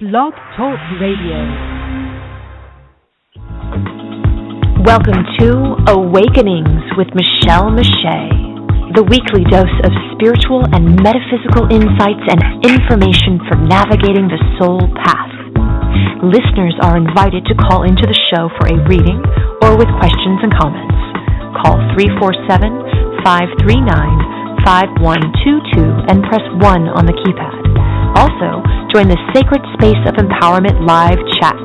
Blog Talk Radio. Welcome to Awakenings with Michele Meiche, the weekly dose of spiritual and metaphysical insights and information for navigating the soul path. Listeners are invited to call into the show for a reading or with questions and comments. Call 347-539-5122 and press 1 on the keypad. Also, join the Sacred Space of Empowerment live chat.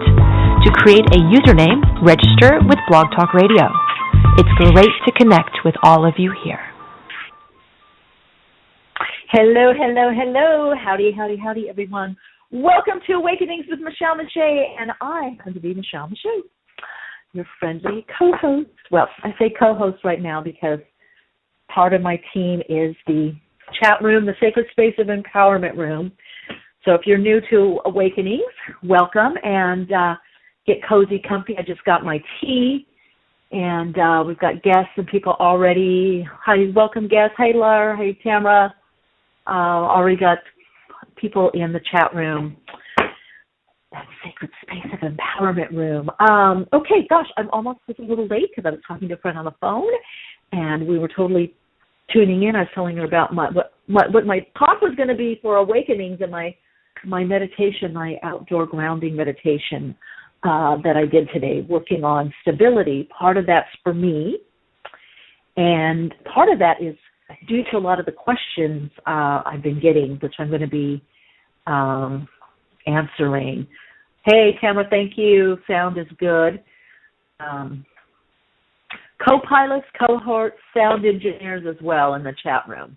To create a username, register with Blog Talk Radio. It's great to connect with all of you here. Hello, hello, hello. Howdy, howdy, howdy, everyone. Welcome to Awakenings with Michele Meiche, and I happen to be Michele Meiche, your friendly co-host. Well, I say co-host right now because part of my team is the chat room, the Sacred Space of Empowerment room. So if you're new to Awakenings, welcome, and get cozy, comfy. I just got my tea, and we've got guests and people already. Hi, welcome guests. Hey, Laura. Hey, Tamara. Already got people in the chat room. That Sacred Space of Empowerment room. Okay, gosh, I'm almost a little late because I was talking to a friend on the phone, and we were totally tuning in. I was telling her about what my talk was going to be for Awakenings and my meditation, my outdoor grounding meditation that I did today, working on stability. Part of that's for me, and part of that is due to a lot of the questions I've been getting, which I'm going to be answering. Hey, Tamara, thank you. Sound is good. Co-pilots, cohorts, sound engineers as well in the chat room.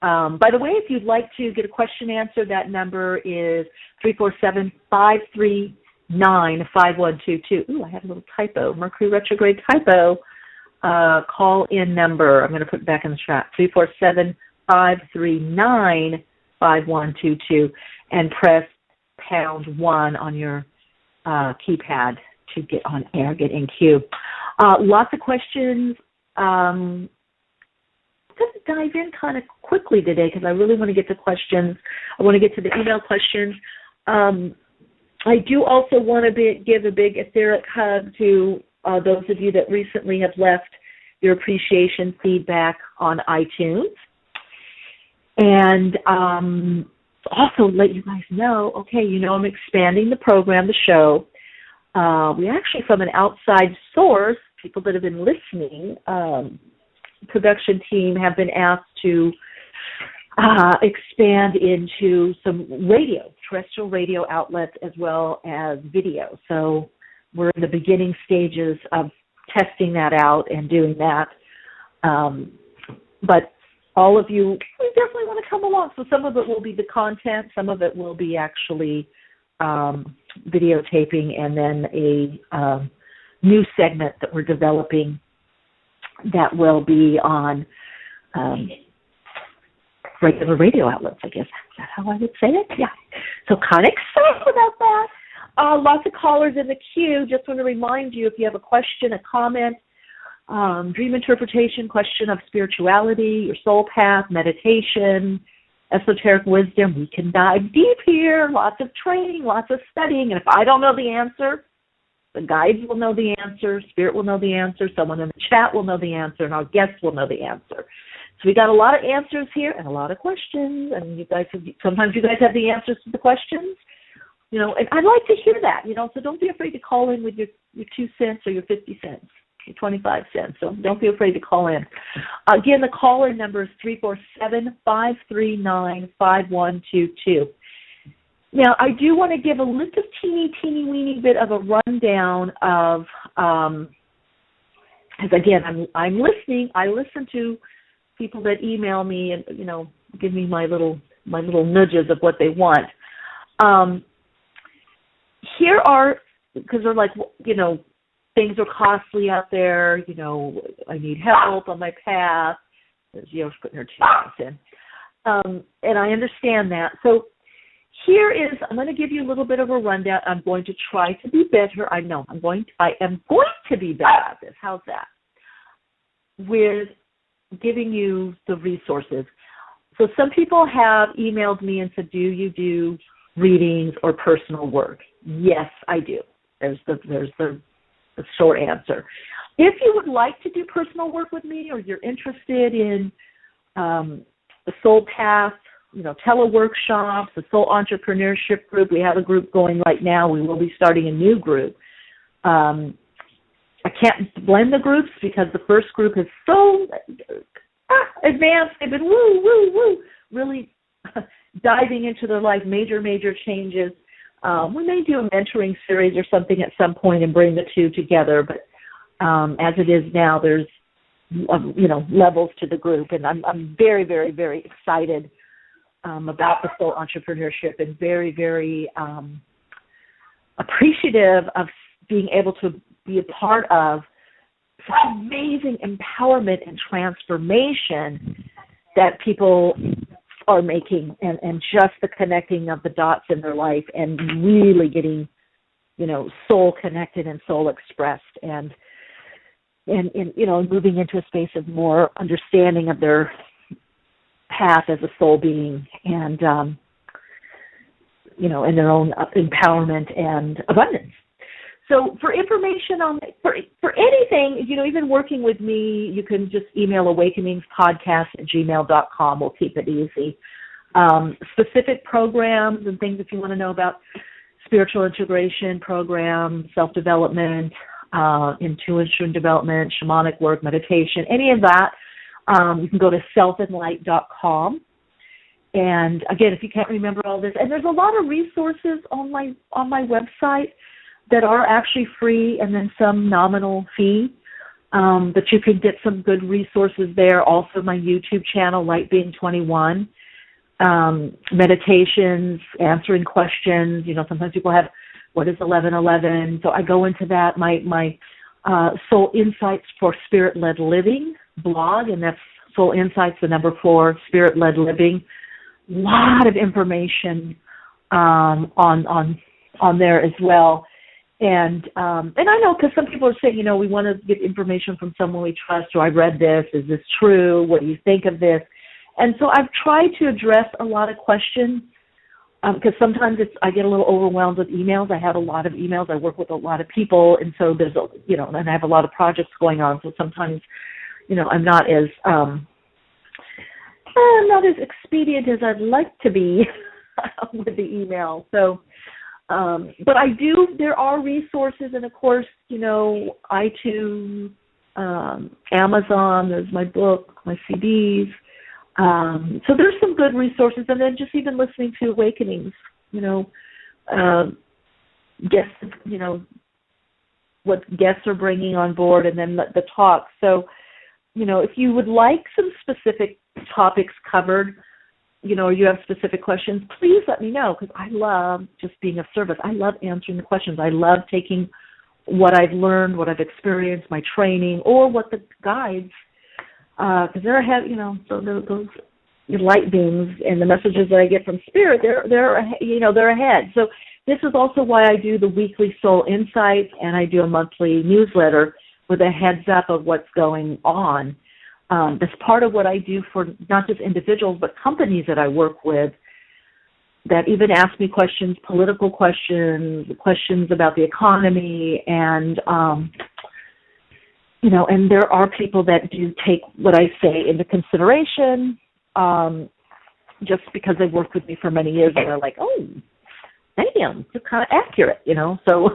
By the way, if you'd like to get a question answered, that number is 347-539-5122. Ooh, I had a little typo, Mercury retrograde typo. Call-in number, I'm going to put it back in the chat, 347-539-5122, and press pound 1 on your keypad to get on air, get in queue. Lots of questions. I'm going to dive in kind of quickly today because I really want to get to questions. I want to get to the email questions. I do also want to give a big etheric hug to those of you that recently have left your appreciation feedback on iTunes. And also let you guys know, okay, I'm expanding the program, the show. We actually, from an outside source, people that have been listening, production team have been asked to expand into some terrestrial radio outlets as well as video. So we're in the beginning stages of testing that out and doing that. But all of you, we definitely want to come along. So some of it will be the content, some of it will be actually videotaping, and then a new segment that we're developing that will be on regular radio outlets, I guess. Is that how I would say it? Yeah. So kind of excited about that. Lots of callers in the queue. Just want to remind you, if you have a question, a comment, dream interpretation, question of spirituality, your soul path, meditation, esoteric wisdom, we can dive deep here. Lots of training, lots of studying. And if I don't know the answer, the guides will know the answer, Spirit will know the answer, someone in the chat will know the answer, and our guests will know the answer. So we got a lot of answers here and a lot of questions, and sometimes you guys have the answers to the questions, and I'd like to hear that, so don't be afraid to call in with your 2 cents or your 50 cents, your 25 cents, so don't be afraid to call in. Again, the caller number is 347-539-5122. Now, I do want to give a little teeny weeny bit of a rundown of, because again, I'm listening. I listen to people that email me and give me my little nudges of what they want. Here are, because they're like, things are costly out there. I need help on my path. Gio's putting her 2 cents in, and I understand that. So here is, I'm going to give you a little bit of a rundown. I'm going to try to be better. I know I am going to be better at this. How's that? With giving you the resources. So some people have emailed me and said, do you do readings, or personal work? Yes, I do. There's the short answer. If you would like to do personal work with me, or you're interested in the Soul Path, teleworkshops, the Soul Entrepreneurship Group, we have a group going right now. We will be starting a new group. I can't blend the groups because the first group is so advanced. They've been really diving into their life, major changes. We may do a mentoring series or something at some point and bring the two together, but as it is now, there's levels to the group, and I'm very, very, very excited about the soul entrepreneurship, and very, very appreciative of being able to be a part of such amazing empowerment and transformation that people are making, and just the connecting of the dots in their life, and really getting, soul connected and soul expressed, and moving into a space of more understanding of their path as a soul being, and in their own empowerment and abundance. So for information on for anything, even working with me, you can just email awakeningspodcast@gmail.com. We'll keep it easy. Specific programs and things if you want to know about spiritual integration programs, self-development, intuition development, shamanic work, meditation, any of that, you can go to selfenlight.com. And again, if you can't remember all this, and there's a lot of resources on my website that are actually free, and then some nominal fee, but you can get some good resources there. Also, my YouTube channel, Light Being 21, meditations, answering questions. Sometimes people have, what is 1111? So I go into that. My Soul Insights for Spirit-Led Living blog, and that's Soul Insights, the number 4, Spirit-Led Living. A lot of information on there as well. And I know, because some people are saying, we want to get information from someone we trust, or I read this, is this true, what do you think of this? And so I've tried to address a lot of questions, because sometimes I get a little overwhelmed with emails. I have a lot of emails. I work with a lot of people, and so there's and I have a lot of projects going on, so sometimes, I'm not as expedient as I'd like to be with the email. So, but there are resources, and of course, iTunes, Amazon, there's my book, my CDs. So there's some good resources, and then just even listening to Awakenings, guests, what guests are bringing on board, and then the talk. So, if you would like some specific topics covered, or you have specific questions, please let me know, because I love just being of service. I love answering the questions. I love taking what I've learned, what I've experienced, my training, or what the guides, because they're ahead, so those light beams and the messages that I get from Spirit, they're ahead. So this is also why I do the weekly Soul Insights, and I do a monthly newsletter with a heads up of what's going on. That's part of what I do for not just individuals, but companies that I work with that even ask me questions, political questions, questions about the economy, and, and there are people that do take what I say into consideration, just because they've worked with me for many years, and they're like, oh, damn, it's kind of accurate, So,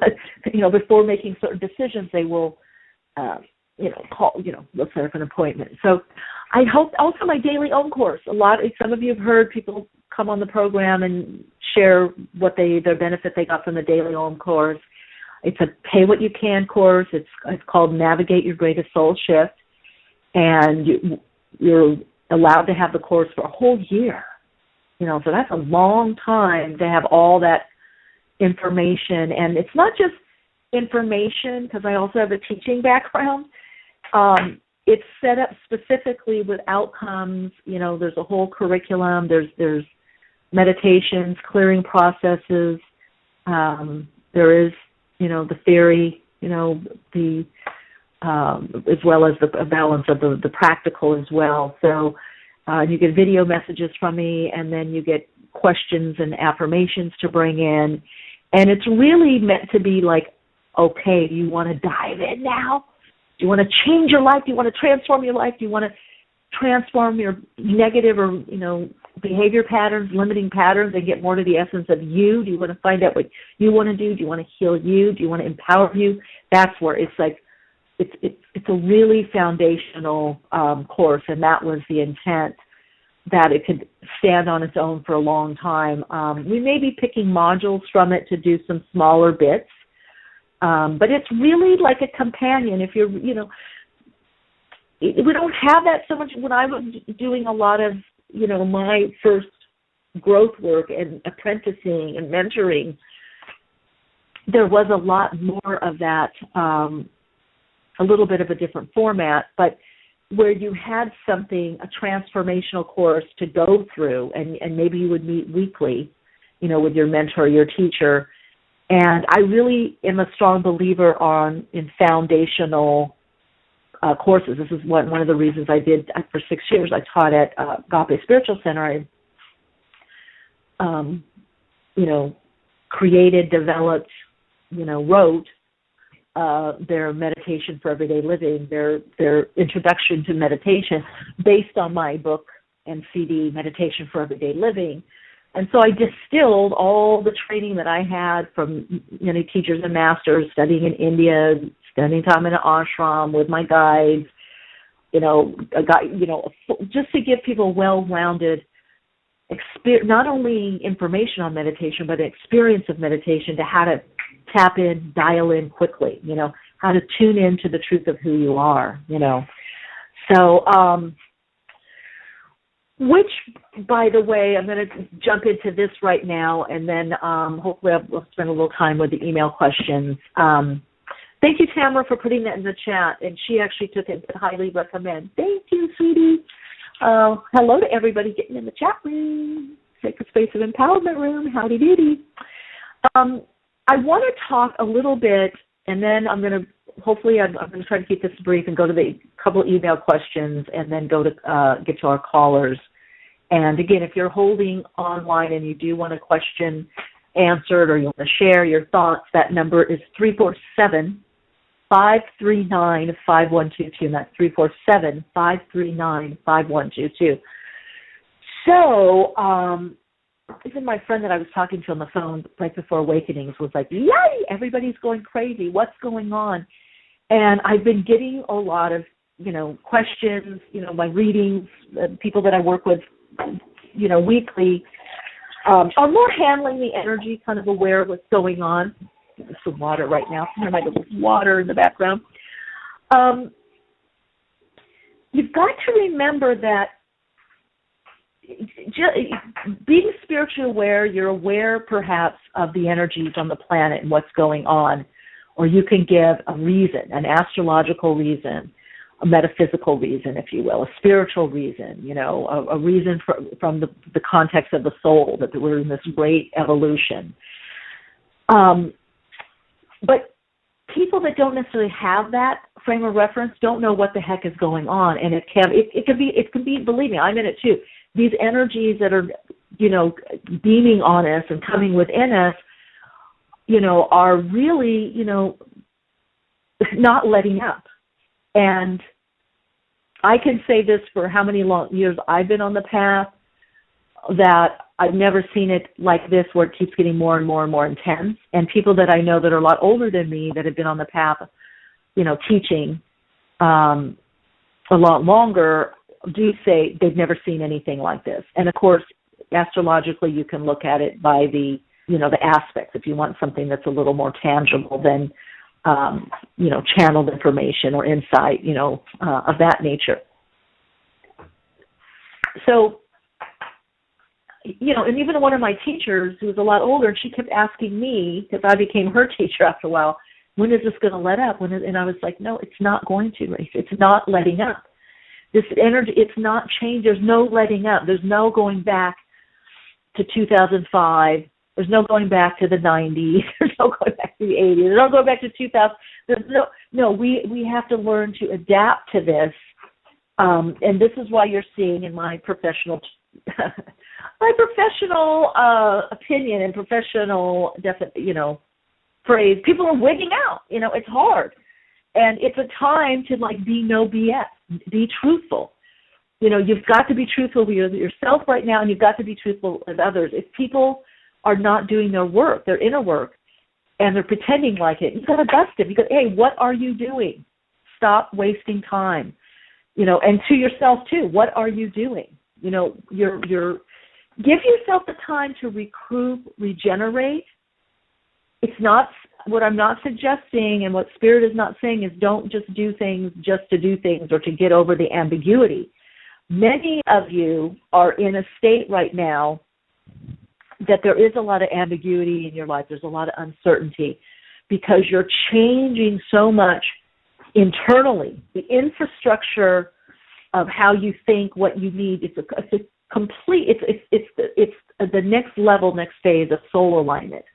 before making certain decisions, they will, call, let's set up an appointment. So I hope also my daily own course. Some of you have heard people come on the program and share their benefit they got from the daily own course. It's a pay what you can course. It's called Navigate Your Greatest Soul Shift, and you're allowed to have the course for a whole year. So that's a long time to have all that information, and it's not just information, because I also have a teaching background. It's set up specifically with outcomes. There's a whole curriculum. There's meditations, clearing processes. There is, the theory, the as well as the balance of the practical as well. So you get video messages from me, and then you get questions and affirmations to bring in. And it's really meant to be like, okay, do you want to dive in now? Do you want to change your life? Do you want to transform your life? Do you want to transform your negative or, behavior patterns, limiting patterns, and get more to the essence of you? Do you want to find out what you want to do? Do you want to heal you? Do you want to empower you? That's where it's like, it's a really foundational course, and that was the intent, that it could stand on its own for a long time. We may be picking modules from it to do some smaller bits, but it's really like a companion. If you're, we don't have that so much. When I was doing a lot of, my first growth work and apprenticing and mentoring, there was a lot more of that, a little bit of a different format, but where you had something, a transformational course to go through, and maybe you would meet weekly, with your mentor, your teacher. And I really am a strong believer in foundational courses. This is one of the reasons I did, for 6 years, I taught at Agape Spiritual Center. I, created, developed, wrote their meditation for everyday living, their introduction to meditation, based on my book and CD, Meditation for Everyday Living. And so I distilled all the training that I had from many teachers and masters, studying in India, spending time in an ashram with my guides, just to give people well-rounded not only information on meditation, but experience of meditation, to how to tap in, dial in quickly, how to tune in to the truth of who you are, So, which, by the way, I'm going to jump into this right now, and then hopefully we'll spend a little time with the email questions. Thank you, Tamara, for putting that in the chat, and she actually took it and highly recommend. Thank you, sweetie. Hello to everybody getting in the chat room, Sacred Space of Empowerment room, howdy doody. I want to talk a little bit, and then I'm going to try to keep this brief and go to the couple email questions, and then go to get to our callers. And again, if you're holding online and you do want a question answered, or you want to share your thoughts, that number is 347-539-5122, and that's 347-539-5122. So, even my friend that I was talking to on the phone right before Awakenings was like, yay, everybody's going crazy. What's going on? And I've been getting a lot of, questions, my readings, people that I work with, weekly, are more handling the energy, kind of aware of what's going on. There's some water right now. There might be water in the background. You've got to remember that being spiritually aware, you're aware perhaps of the energies on the planet and what's going on, or you can give a reason, an astrological reason, a metaphysical reason, if you will, a spiritual reason, a reason from the context of the soul, that we're in this great evolution. But people that don't necessarily have that frame of reference don't know what the heck is going on, and it can be, believe me, I'm in it too. These energies that are, beaming on us and coming within us, are really, not letting up. And I can say this for how many long years I've been on the path, that I've never seen it like this, where it keeps getting more and more and more intense. And people that I know that are a lot older than me, that have been on the path, teaching a lot longer, do say they've never seen anything like this. And of course, astrologically, you can look at it by the aspects. If you want something that's a little more tangible than, channeled information or insight, of that nature. So, and even one of my teachers, who was a lot older, she kept asking me, because I became her teacher after a while, when is this going to let up? And I was like, no, it's not going to, Race. It's not letting up. This energy, it's not changed. There's no letting up. There's no going back to 2005. There's no going back to the 90s. There's no going back to the 80s. There's no going back to 2000. We have to learn to adapt to this. And this is why you're seeing in my professional my professional opinion and professional, phrase, people are wigging out. It's hard. And it's a time to, be no BS, be truthful. You've got to be truthful with yourself right now, and you've got to be truthful with others. If people are not doing their work, their inner work, and they're pretending like it, you've got to bust it. Because, hey, what are you doing? Stop wasting time. And to yourself too, what are you doing? You're give yourself the time to recruit, regenerate. It's not what I'm not suggesting, and what Spirit is not saying is don't just do things just to do things or to get over the ambiguity. Many of you are in a state right now that there is a lot of ambiguity in your life. There's a lot of uncertainty because you're changing so much internally. The infrastructure of how you think, what you need, it's the next level, next phase of soul alignment.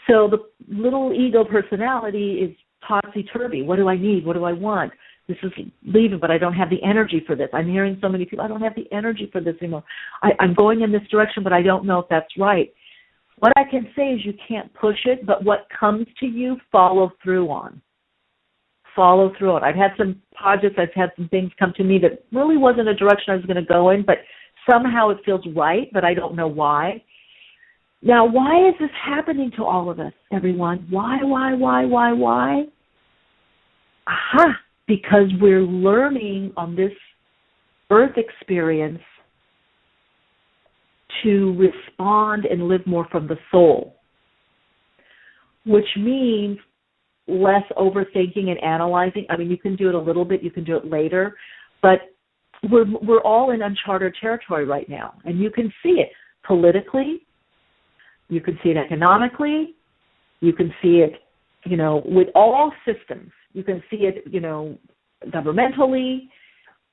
So the little ego personality is topsy-turvy. What do I need? What do I want? This is leaving, but I don't have the energy for this. I'm hearing so many people, I don't have the energy for this anymore. I'm going in this direction, but I don't know if that's right. What I can say is you can't push it, but what comes to you, follow through on. Follow through on. I've had some projects, I've had some things come to me that really wasn't a direction I was going to go in, but somehow it feels right, but I don't know why. Now, why is this happening to all of us, everyone? Why? Aha! Because we're learning on this earth experience to respond and live more from the soul, which means less overthinking and analyzing. I mean, you can do it a little bit, you can do it later, but we're all in uncharted territory right now, and you can see it politically, you can see it economically, you can see it, with all systems. You can see it, governmentally.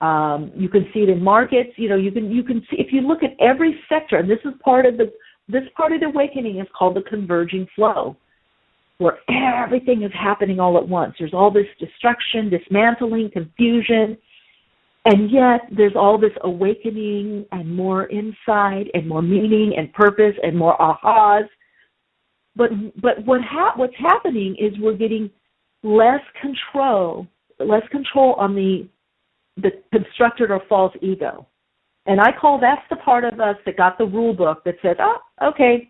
You can see it in markets. You can see, if you look at every sector, and this part of the awakening is called the converging flow, where everything is happening all at once. There's all this destruction, dismantling, confusion, and yet there's all this awakening and more insight and more meaning and purpose and more ahas. But what's happening is we're getting less control on the constructed or false ego. And I call that's the part of us that got the rule book that says, okay,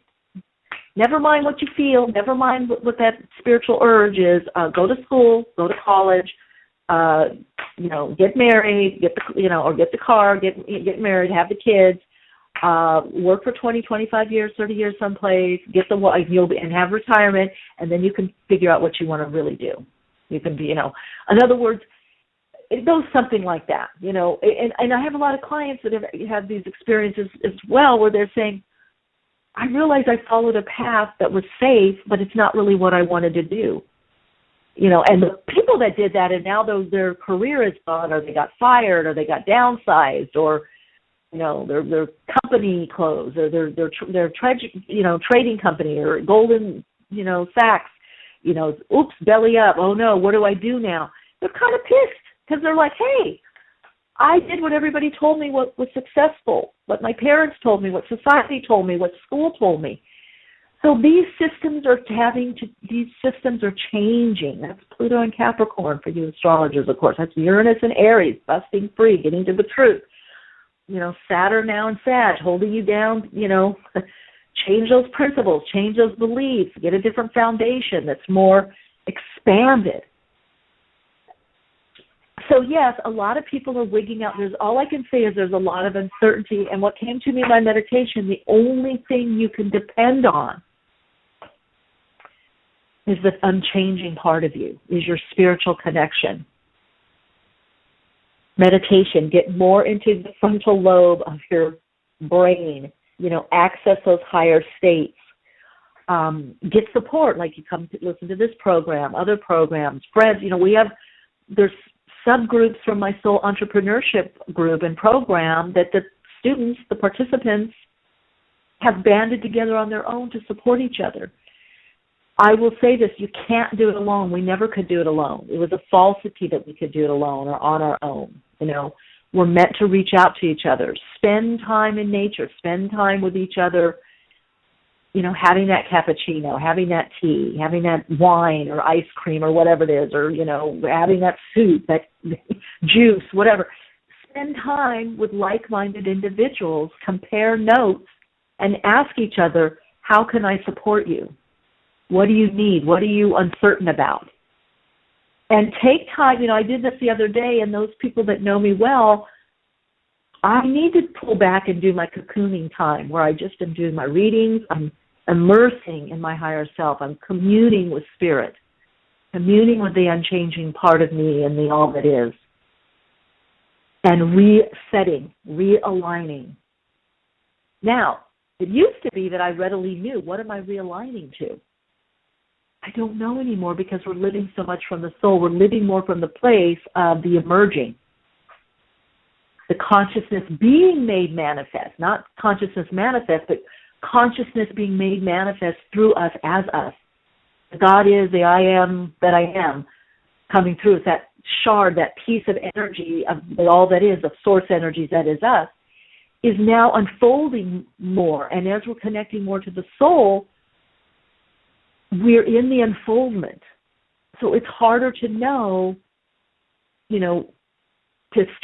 never mind what you feel, never mind what that spiritual urge is, go to school, go to college, get married, get the car, get married, have the kids, work for 20, 25 years, 30 years someplace, get the wife, and have retirement, and then you can figure out what you want to really do. You can be, in other words, it goes something like that, and I have a lot of clients that have had these experiences as well where they're saying, I realized I followed a path that was safe, but it's not really what I wanted to do. And the people that did that and now their career is gone, or they got fired, or they got downsized, or their company closed, or their trading company, or Golden Sachs, oops, belly up. Oh no, what do I do now? They're kind of pissed because they're like, hey, I did what everybody told me what was successful, what my parents told me, what society told me, what school told me. So these systems are changing. That's Pluto and Capricorn for you astrologers, of course. That's Uranus and Aries, busting free, getting to the truth. Saturn now and Sag, holding you down, change those principles, change those beliefs, get a different foundation that's more expanded. So yes, a lot of people are wigging out. All I can say is there's a lot of uncertainty. And what came to me in my meditation, the only thing you can depend on is this unchanging part of you, is your spiritual connection. Meditation, get more into the frontal lobe of your brain, access those higher states. Get support, like you come to listen to this program, other programs, friends. There's subgroups from my Soul Entrepreneurship group and program that the students, the participants, have banded together on their own to support each other. I will say this, you can't do it alone. We never could do it alone. It was a falsity that we could do it alone or on our own. We're meant to reach out to each other, spend time in nature, spend time with each other, having that cappuccino, having that tea, having that wine or ice cream or whatever it is, or, having that soup, that juice, whatever. Spend time with like-minded individuals, compare notes, and ask each other, how can I support you? What do you need? What are you uncertain about? And take time. I did this the other day, and those people that know me well, I need to pull back and do my cocooning time where I just am doing my readings. I'm immersing in my higher self. I'm communing with spirit, communing with the unchanging part of me and the all that is, and resetting, realigning. Now, it used to be that I readily knew, what am I realigning to? I don't know anymore because we're living so much from the soul. We're living more from the place of the emerging, the consciousness being made manifest, not consciousness manifest, but consciousness being made manifest through us as us. God is the I am that I am coming through. It's that shard, that piece of energy of all that is, of source energy that is us, is now unfolding more. And as we're connecting more to the soul, we're in the unfoldment. So it's harder to know, to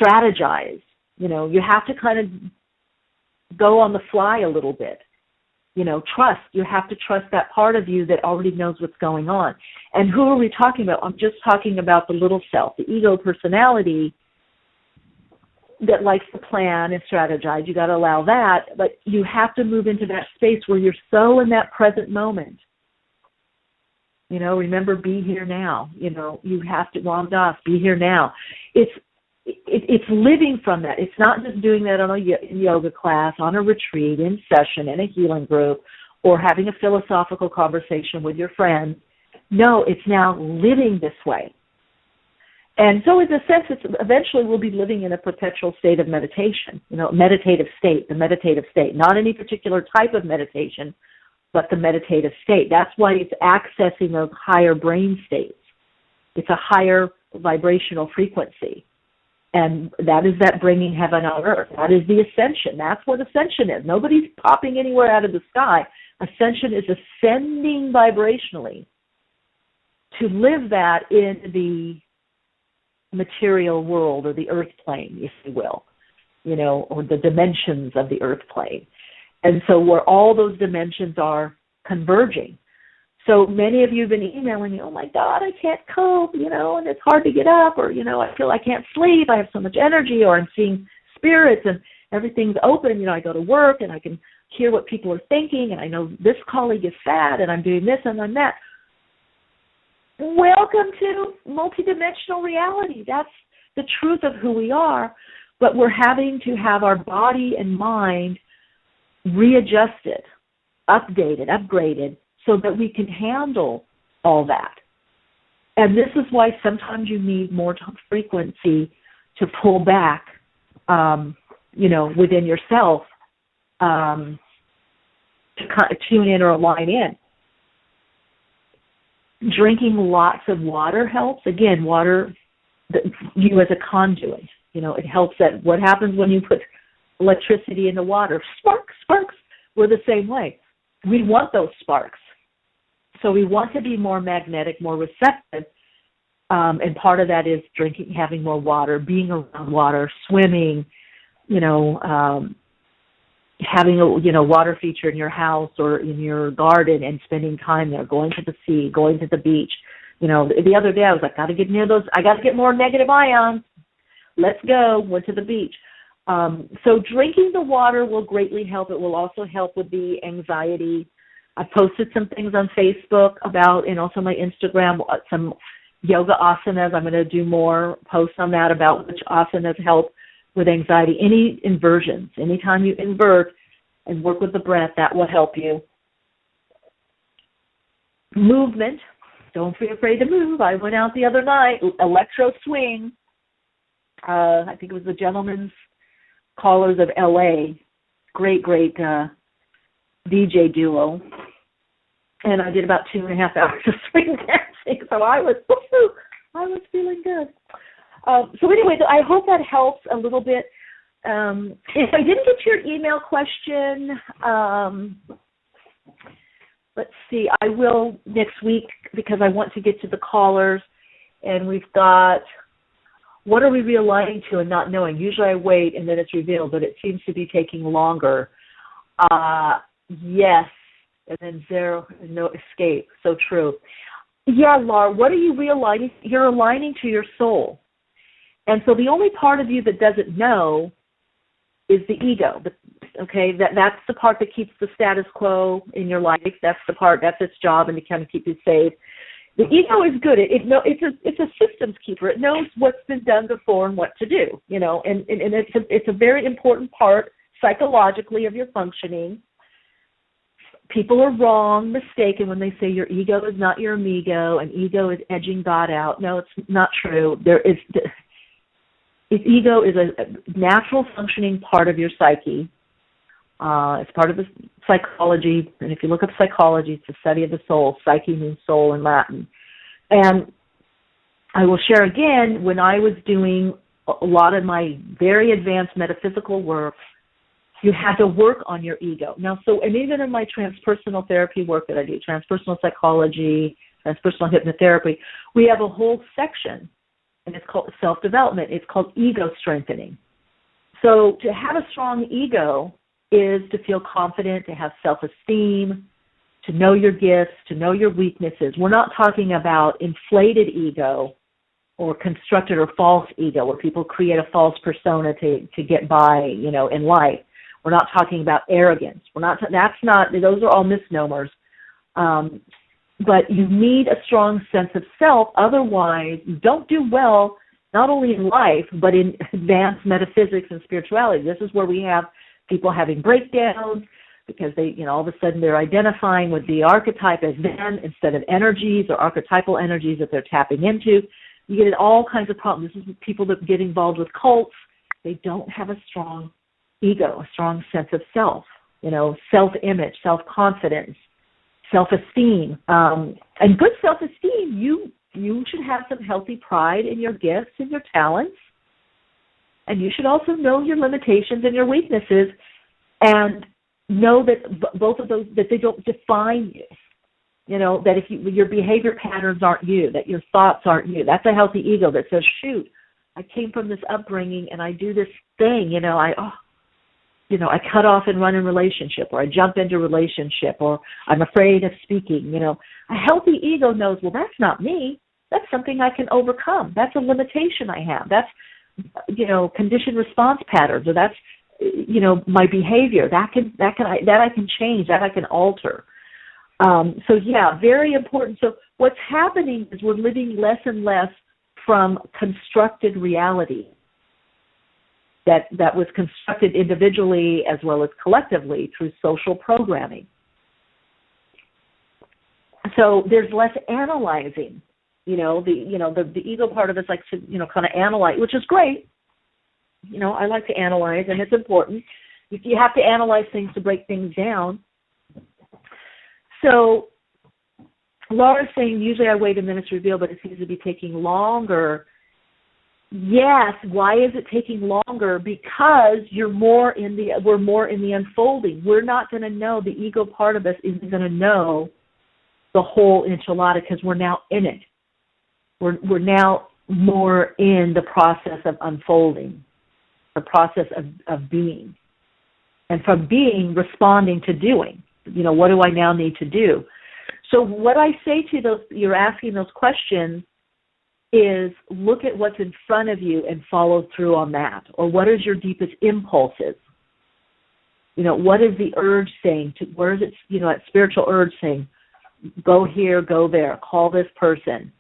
strategize. You have to kind of go on the fly a little bit. Trust. You have to trust that part of you that already knows what's going on. And who are we talking about? I'm just talking about the little self, the ego personality that likes to plan and strategize. You got to allow that, but you have to move into that space where you're so in that present moment. Remember, be here now. You have to, Ram Dass, be here now. It's living from that. It's not just doing that on a yoga class, on a retreat, in session, in a healing group, or having a philosophical conversation with your friends. No, it's now living this way. And so in a sense, eventually we'll be living in a perpetual state of meditation, meditative state, the meditative state. Not any particular type of meditation, but the meditative state. That's why it's accessing those higher brain states. It's a higher vibrational frequency. And that is that bringing heaven on earth. That is the ascension. That's what ascension is. Nobody's popping anywhere out of the sky. Ascension is ascending vibrationally to live that in the material world, or the earth plane, if you will, or the dimensions of the earth plane. And so where all those dimensions are converging. So many of you have been emailing me, oh my God, I can't cope, and it's hard to get up, or, I feel I can't sleep, I have so much energy, or I'm seeing spirits and everything's open, I go to work and I can hear what people are thinking, and I know this colleague is sad and I'm doing this and I'm that. Welcome to multidimensional reality. That's the truth of who we are, but we're having to have our body and mind readjusted, updated, upgraded, so that we can handle all that. And this is why sometimes you need more frequency to pull back, within yourself, to tune in or align in. Drinking lots of water helps. Again, water, you as a conduit, it helps that. What happens when you put electricity in the water? Sparks. We're the same way. We want those sparks. So we want to be more magnetic, more receptive, and part of that is drinking, having more water, being around water, swimming, having a water feature in your house or in your garden and spending time there, going to the sea, going to the beach. The other day I was like, got to get near those. I got to get more negative ions. Let's go. Went to the beach. So drinking the water will greatly help. It will also help with the anxiety. I posted some things on Facebook about, and also my Instagram, some yoga asanas. I'm going to do more posts on that about which asanas help with anxiety. Any inversions, anytime you invert and work with the breath, that will help you. Movement. Don't be afraid to move. I went out the other night, electro swing. I think it was the Gentlemen's Callers of L.A. Great DJ duo. And I did about 2.5 hours of swing dancing, so I was feeling good. So anyway, I hope that helps a little bit. If I didn't get to your email question, let's see, I will next week because I want to get to the callers. And we've got, what are we realigning to and not knowing? Usually I wait and then it's revealed, but it seems to be taking longer. Yes, and then zero, no escape. So true. Yeah, Laura, what are you realigning? You're aligning to your soul. And so the only part of you that doesn't know is the ego. Okay, that's the part that keeps the status quo in your life. That's the part, that's its job, and to kind of keep you safe. The ego is good. It's a systems keeper. It knows what's been done before and what to do, and it's a very important part psychologically of your functioning. People are wrong, mistaken when they say your ego is not your amigo and ego is edging God out. No, it's not true. Ego is a natural functioning part of your psyche. It's part of the psychology, and if you look up psychology, it's the study of the soul. Psyche means soul in Latin. And I will share again, when I was doing a lot of my very advanced metaphysical work, you had to work on your ego. Now, and even in my transpersonal therapy work that I do, transpersonal psychology, transpersonal hypnotherapy, we have a whole section, and it's called self-development. It's called ego strengthening. So to have a strong ego is to feel confident, to have self-esteem, to know your gifts, to know your weaknesses. We're not talking about inflated ego or constructed or false ego, where people create a false persona to get by, in life. We're not talking about arrogance. Those are all misnomers. But you need a strong sense of self. Otherwise, you don't do well, not only in life, but in advanced metaphysics and spirituality. This is where we have people having breakdowns because they, all of a sudden they're identifying with the archetype as them instead of energies or archetypal energies that they're tapping into. You get all kinds of problems. This is people that get involved with cults. They don't have a strong ego, a strong sense of self, self-image, self-confidence, self-esteem. And good self-esteem, you should have some healthy pride in your gifts and your talents. And you should also know your limitations and your weaknesses and know that both of those, that they don't define you. That if your behavior patterns aren't you, that your thoughts aren't you. That's a healthy ego that says, shoot, I came from this upbringing and I do this thing, I cut off and run in relationship, or I jump into relationship, or I'm afraid of speaking. A healthy ego knows, well, that's not me. That's something I can overcome. That's a limitation I have. That's, conditioned response patterns, or that's, my behavior. That I can change. That I can alter. So yeah, very important. So what's happening is we're living less and less from constructed reality that was constructed individually as well as collectively through social programming. So there's less analyzing. The ego part of it's like to, kind of analyze, which is great. I like to analyze, and it's important. You have to analyze things to break things down. So Laura's saying, usually I wait a minute to reveal, but it seems to be taking longer. Yes, why is it taking longer? Because we're more in the unfolding. We're not going to know, the ego part of us isn't going to know the whole enchilada because we're now in it. We're now more in the process of unfolding, the process of being. And from being, responding to doing. What do I now need to do? So what I say to those, you're asking those questions, is look at what's in front of you and follow through on that. Or what is your deepest impulses? What is the urge saying? Where is it, that spiritual urge saying, go here, go there, call this person,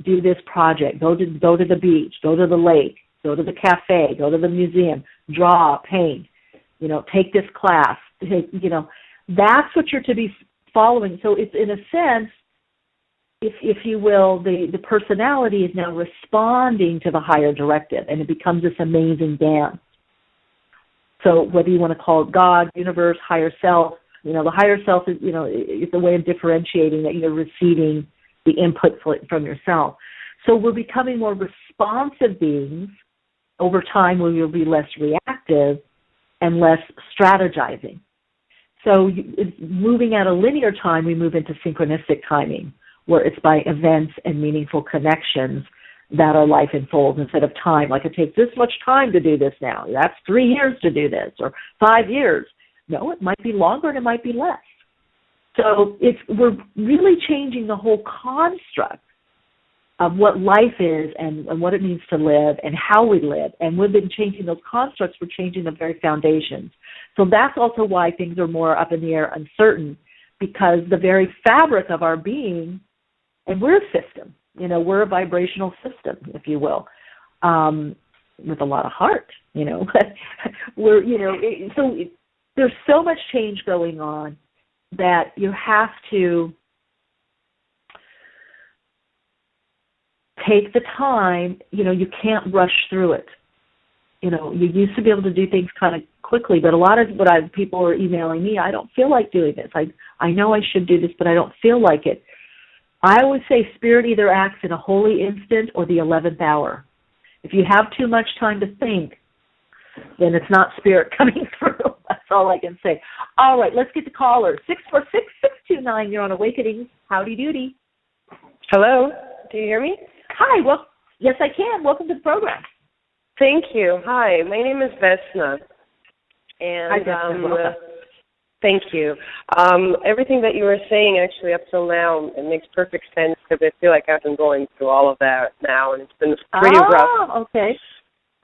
do this project, go to the beach, go to the lake, go to the cafe, go to the museum, draw, paint, take this class, that's what you're to be following. So it's, in a sense, if you will, the personality is now responding to the higher directive, and it becomes this amazing dance. So whether you want to call it God, universe, higher self, the higher self is, it's a way of differentiating that you're receiving the input from yourself. So we're becoming more responsive beings, over time we will be less reactive and less strategizing. So moving out of linear time, we move into synchronistic timing, where it's by events and meaningful connections that our life unfolds instead of time. Like, it takes this much time to do this now. That's 3 years to do this, or 5 years. No, it might be longer and it might be less. So we're really changing the whole construct of what life is and what it means to live and how we live. And we've been changing those constructs. We're changing the very foundations. So that's also why things are more up in the air, uncertain, because the very fabric of our being, and we're a system, we're a vibrational system, if you will, with a lot of heart, we're, so there's so much change going on that you have to take the time. You can't rush through it. You used to be able to do things kind of quickly, but a lot of people are emailing me, I don't feel like doing this. I know I should do this, but I don't feel like it. I always say Spirit either acts in a holy instant or the 11th hour. If you have too much time to think, then it's not Spirit coming through. That's all I can say. All right, let's get the caller. 646-629, you're on Awakenings. Howdy doody. Hello, do you hear me? Hi, well, yes I can. Welcome to the program. Thank you. Hi, my name is Vesna. And Hi, Vesna. Thank you. Everything that you were saying actually up till now, it makes perfect sense because I feel like I've been going through all of that now, and it's been pretty rough. Oh, okay.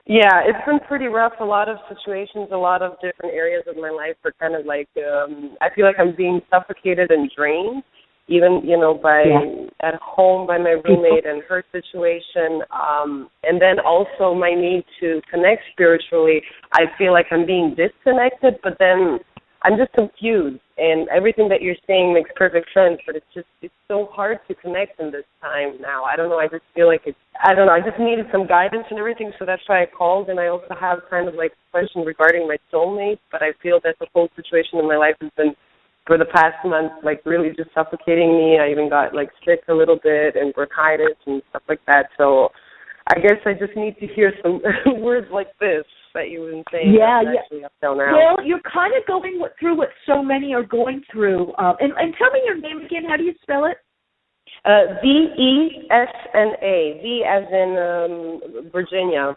Yeah, it's been pretty rough. A lot of situations, a lot of different areas of my life are kind of like, I feel like I'm being suffocated and drained, even, at home by my roommate and her situation. And then also my need to connect spiritually. I feel like I'm being disconnected, but then I'm just confused, and everything that you're saying makes perfect sense, but it's so hard to connect in this time now. I don't know, I just feel like I just needed some guidance and everything, so that's why I called, and I also have kind of like a question regarding my soulmate, but I feel that the whole situation in my life has been, for the past month, like really just suffocating me. I even got like sick a little bit and bronchitis and stuff like that, so I guess I just need to hear some words like this that you've been saying. Actually up till now. Well, you're kind of going through what so many are going through. And tell me your name again. How do you spell it? Vesna. V as in Virginia.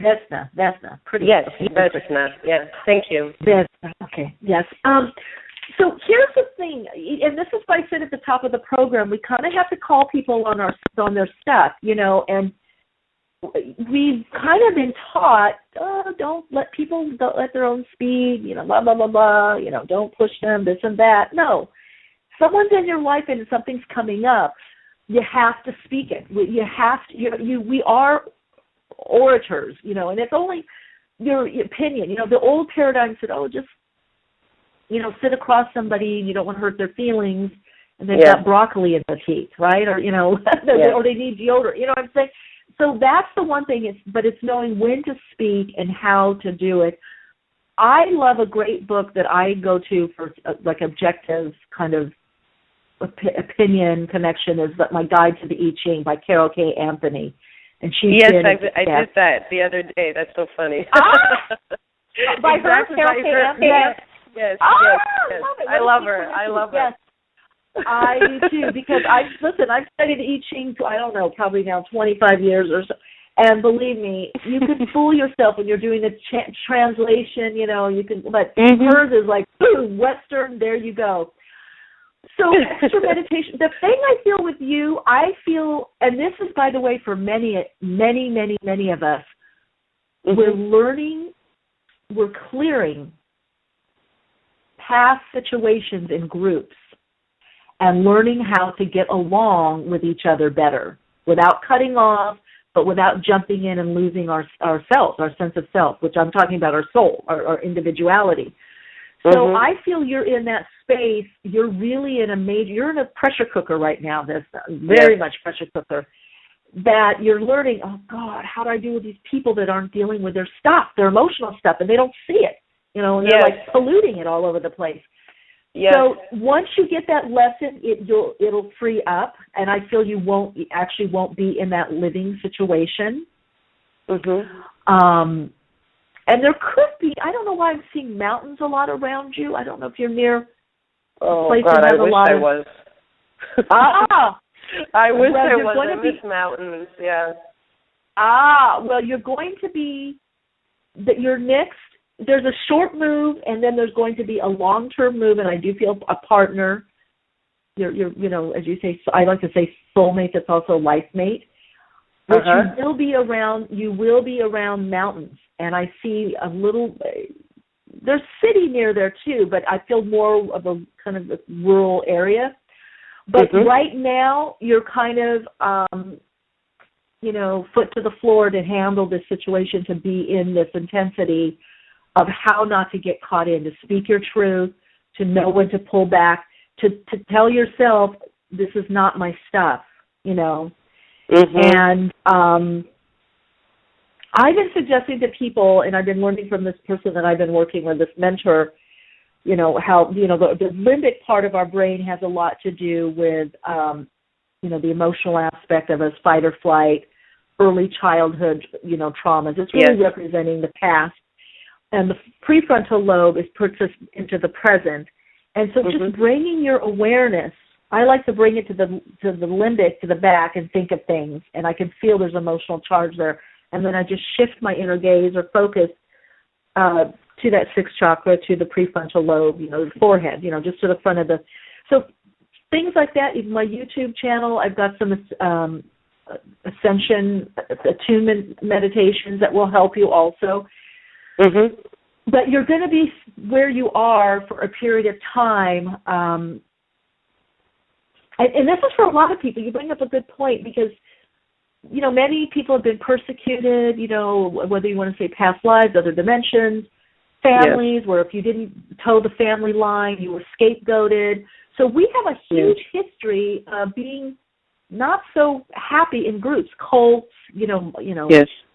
Vesna. Pretty. Yes, Vesna. Yeah. Thank you. Vesna. Okay. Yes. So here's the thing, and this is what I said at the top of the program. We kind of have to call people on their stuff, and we've kind of been taught, don't let their own speed, blah, blah, blah, blah, don't push them, this and that. No. Someone's in your life and something's coming up, you have to speak it. We are orators, and it's only your opinion. The old paradigm said, just, sit across somebody and you don't want to hurt their feelings, and they've got broccoli in their teeth, right? Or, or they need deodorant, you know what I'm saying? So that's the one thing, but it's knowing when to speak and how to do it. I love a great book that I go to for like objective kind of opinion connection is My Guide to the I Ching by Carol K. Anthony. And I did that the other day. That's so funny. By her, Carol K. Anthony? Yes. I love her. Yes. I do too, because I've studied I Ching, I don't know, probably now 25 years or so, and believe me, you can fool yourself when you're doing the translation, but hers is like, boom, Western, there you go. So extra meditation, the thing I feel with you, and this is, by the way, for many of us, we're learning, we're clearing past situations in groups, and learning how to get along with each other better without cutting off, but without jumping in and losing ourselves, our sense of self, which I'm talking about our soul, our individuality. So I feel you're in that space. You're really you're in a pressure cooker right now. That's very much pressure cooker. That you're learning, oh God, how do I deal with these people that aren't dealing with their stuff, their emotional stuff, and they don't see it, and they're like polluting it all over the place. Yes. So once you get that lesson, it'll free up, and I feel you won't be in that living situation. Mhm. And there could be, I don't know why I'm seeing mountains a lot around you. I don't know if you're near a place that has a lot of... I was. I wish I was. I miss mountains, yeah. Well, you're going to be, your next, there's a short move, and then there's going to be a long-term move, and I do feel a partner, you're as you say, I like to say soulmate, that's also life mate, but you will be around mountains, and I see a little, there's city near there too, but I feel more of a kind of a rural area. But right now, you're kind of, foot to the floor to handle this situation, to be in this intensity of how not to get caught in, to speak your truth, to know when to pull back, to tell yourself, this is not my stuff, And I've been suggesting to people, and I've been learning from this person that I've been working with, this mentor, how, the limbic part of our brain has a lot to do with, the emotional aspect of us, fight or flight, early childhood, traumas. It's really representing the past. And the prefrontal lobe puts us into the present. And so just bringing your awareness, I like to bring it to the limbic, to the back, and think of things. And I can feel there's emotional charge there. And then I just shift my inner gaze or focus to that sixth chakra, to the prefrontal lobe, the forehead, just to the front of the... So things like that. Even my YouTube channel, I've got some ascension, attunement meditations that will help you also. But you're going to be where you are for a period of time. And this is for a lot of people. You bring up a good point because, many people have been persecuted, whether you want to say past lives, other dimensions, families, where if you didn't toe the family line, you were scapegoated. So we have a huge history of being not so happy in groups, cults,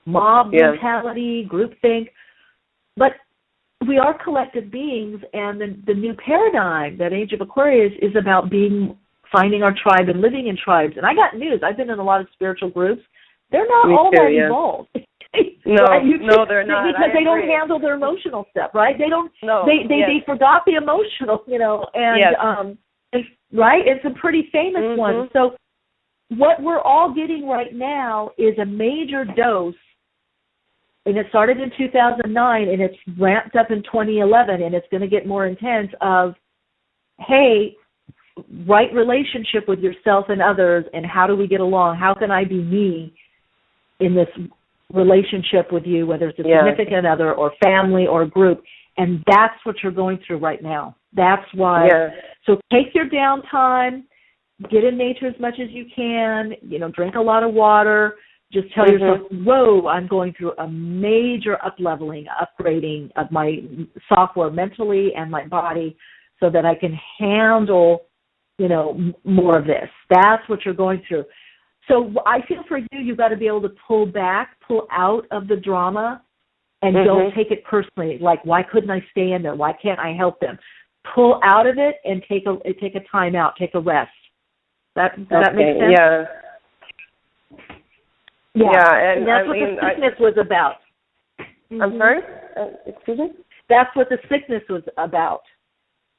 mob mentality, groupthink. But we are collective beings, and the new paradigm, that age of Aquarius, is about finding our tribe and living in tribes. And I got news. I've been in a lot of spiritual groups. They're not all that involved. No, they're not. Because they don't handle their emotional stuff, right? They don't. They forgot the emotional, and right, and some pretty famous ones. So what we're all getting right now is a major dose. And it started in 2009, and it's ramped up in 2011, and it's going to get more intense of, hey, right relationship with yourself and others, and how do we get along? How can I be me in this relationship with you, whether it's a significant other or family or group? And that's what you're going through right now. That's why. So take your downtime, get in nature as much as you can, drink a lot of water. Just tell yourself, whoa, I'm going through a major up-leveling, upgrading of my software mentally and my body so that I can handle, more of this. That's what you're going through. So I feel for you, you've got to be able to pull out of the drama, and don't take it personally. Like, why couldn't I stay in there? Why can't I help them? Pull out of it and take a time out, take a rest. Does that make sense? And that's what the sickness was about. I'm sorry? Excuse me? That's what the sickness was about.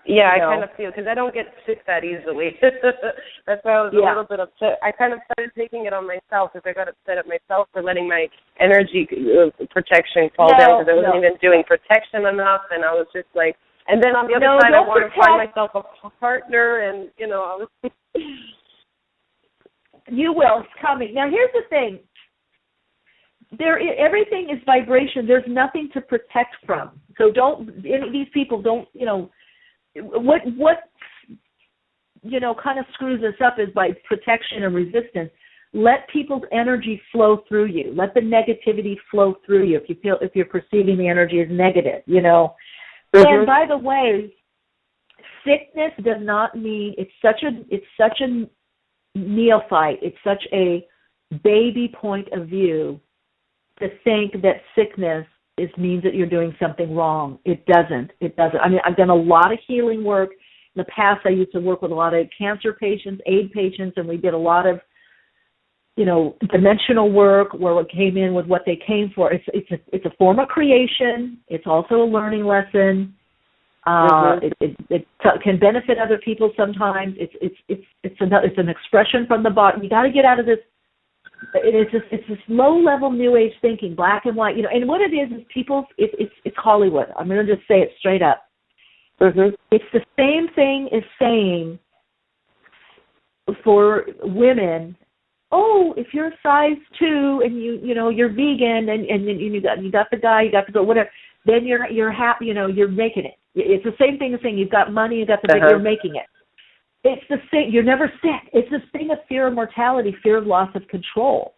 Yeah, I kind of feel, because I don't get sick that easily. That's why I was a little bit upset. I kind of started taking it on myself, because I got upset at myself for letting my energy protection fall down, because I wasn't even doing protection enough, and I was just like, and then on the other side, I wanted to find myself a partner, and, I was... You will. It's coming. Now, here's the thing. Everything is vibration. There's nothing to protect from. So these people don't, what kind of screws us up is by protection and resistance. Let people's energy flow through you. Let the negativity flow through you if you're perceiving the energy as negative, And by the way, sickness does not mean it's such a neophyte. It's such a baby point of view to think that sickness means that you're doing something wrong. It doesn't. I mean, I've done a lot of healing work the past, I used to work with a lot of cancer patients, AIDS patients, and we did a lot of, dimensional work where what came in with what they came for. It's a form of creation. It's also a learning lesson. It can benefit other people sometimes. It's an expression from the body. You got to get out of this. It's this low level New Age thinking, black and white. And what it is people. It's Hollywood. I'm going to just say it straight up. It's the same thing as saying for women, oh, if you're a size 2 and you're vegan and you got the guy, you got the girl, whatever, then you're happy, you're making it. It's the same thing as saying you've got money, you got the big, you're making it. It's the same. You're never sick. It's this thing of fear of mortality, fear of loss of control.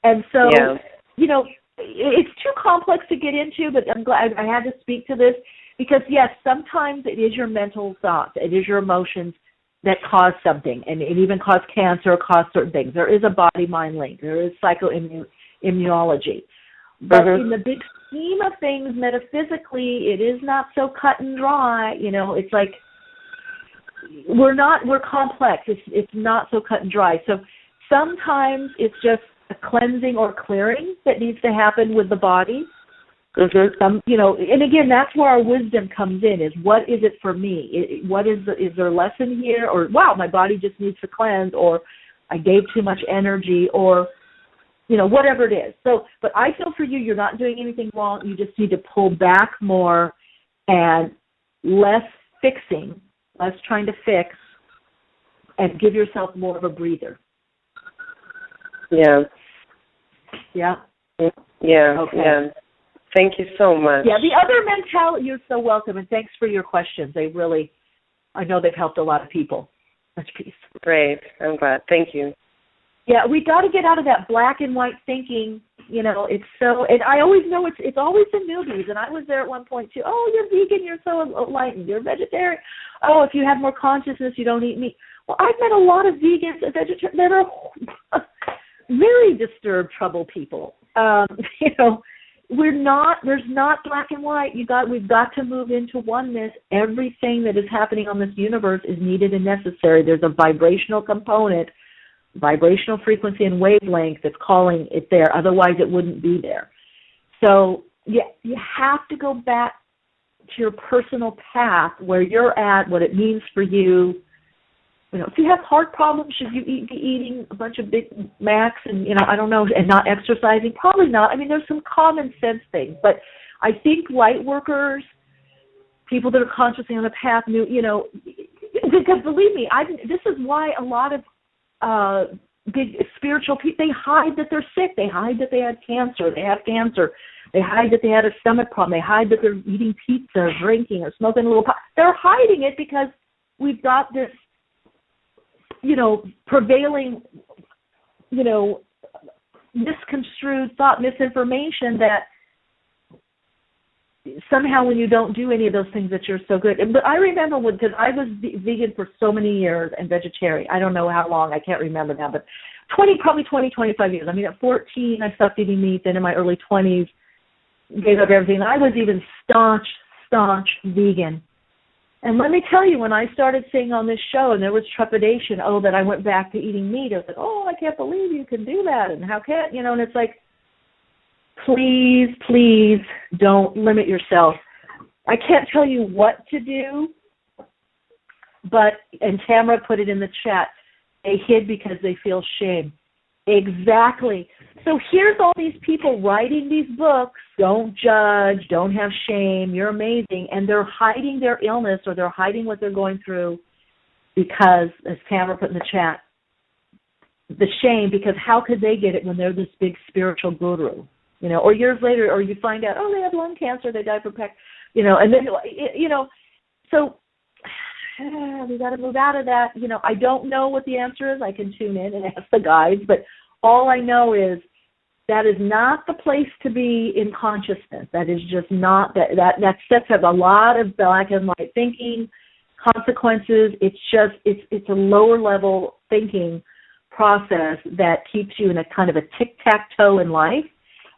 And so, it's too complex to get into, but I'm glad I had to speak to this because, yes, sometimes it is your mental thoughts, it is your emotions that cause something, and it even cause cancer, cause certain things. There is a body-mind link. There is psychoimmunology. But in the big scheme of things, metaphysically, it is not so cut and dry. It's like we're complex. It's not so cut and dry. So sometimes it's just a cleansing or clearing that needs to happen with the body. And again, that's where our wisdom comes in, is what is it for me? Is there a lesson here? Or, wow, my body just needs to cleanse, or I gave too much energy, or, whatever it is. So, but I feel for you, you're not doing anything wrong. You just need to pull back more and less fixing, less trying to fix, and give yourself more of a breather. Yeah. Yeah? Yeah. Okay. Yeah. Thank you so much. Yeah, the other mentality, you're so welcome, and thanks for your questions. I know they've helped a lot of people. Much peace. Great. I'm glad. Thank you. Yeah, we got to get out of that black and white thinking. It's so, and I always know it's always the newbies, and I was there at one point too. Oh, you're vegan, you're so enlightened, you're vegetarian. Oh, if you have more consciousness, you don't eat meat. Well, I've met a lot of vegans and vegetarians that are very disturbed, troubled people. There's not black and white. We've got to move into oneness. Everything that is happening on this universe is needed and necessary. There's a vibrational component, vibrational frequency and wavelength that's calling it there. Otherwise, it wouldn't be there. So, yeah, you have to go back to your personal path, where you're at, what it means for you. If you have heart problems, should you be eating a bunch of Big Macs and, I don't know, and not exercising? Probably not. I mean, there's some common sense things. But I think light workers, people that are consciously on the path, because believe me, this is why a lot of big spiritual people, they hide that they're sick. They hide that they had cancer. They have cancer. They hide that they had a stomach problem. They hide that they're eating pizza or drinking or smoking a little pot. They're hiding it because we've got this, prevailing, misconstrued thought, misinformation that somehow when you don't do any of those things that you're so good. But I remember because I was vegan for so many years and vegetarian. I don't know how long. I can't remember now, but 25 years. I mean, at 14, I stopped eating meat. Then in my early 20s, gave up everything. I was even staunch vegan. And let me tell you, when I started seeing on this show, and there was trepidation, that I went back to eating meat, I was like, I can't believe you can do that, and how can, and it's like, please don't limit yourself. I can't tell you what to do, and Tamara put it in the chat, they hid because they feel shame. Exactly. So here's all these people writing these books, don't judge, don't have shame, you're amazing, and they're hiding their illness or they're hiding what they're going through because, as Tamara put in the chat, the shame, because how could they get it when they're this big spiritual guru, or years later, or you find out, they have lung cancer, they died from and then, so we got to move out of that. I don't know what the answer is. I can tune in and ask the guides, but all I know is that is not the place to be in consciousness. That is just not, that sets up a lot of black and white thinking, consequences. It's a lower level thinking process that keeps you in a kind of a tic-tac-toe in life,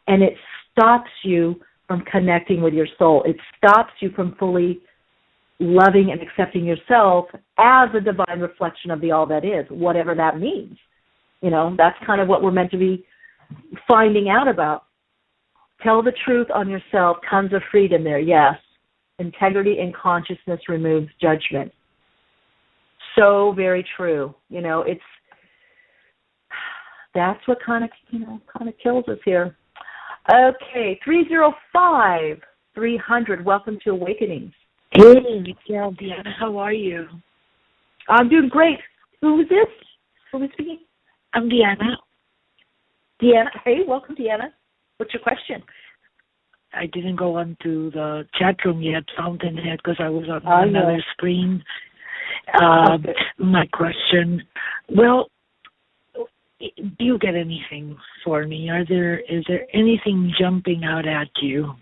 and it stops you from connecting with your soul. It stops you from fully loving and accepting yourself as a divine reflection of the all that is, whatever that means. That's kind of what we're meant to be finding out about. Tell the truth on yourself, tons of freedom there, yes. Integrity and consciousness removes judgment. So very true. That's what kind of kills us here. Okay, 305-300. Welcome to Awakenings. Hey, Michele, Deanna, how are you? I'm doing great. Who is this? Who is speaking? I'm Deanna. Deanna. Hey, welcome, Deanna. What's your question? I didn't go on to the chat room yet, Fountainhead, because I was on another screen. My question, well, do you get anything for me? Is there anything jumping out at you?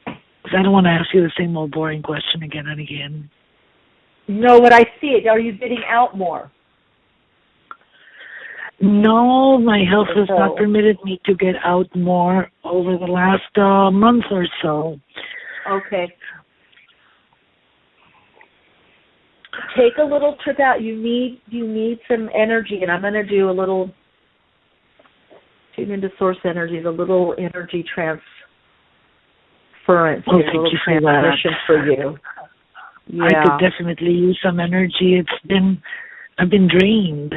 Because I don't want to ask you the same old boring question again and again. No, but I see it. Are you getting out more? No, my health has not permitted me to get out more over the last month or so. Okay. Take a little trip out. You need some energy, and I'm going to do a little tune into source energies, a little energy transference, a little transition for you. Yeah. I could definitely use some energy. I've been drained.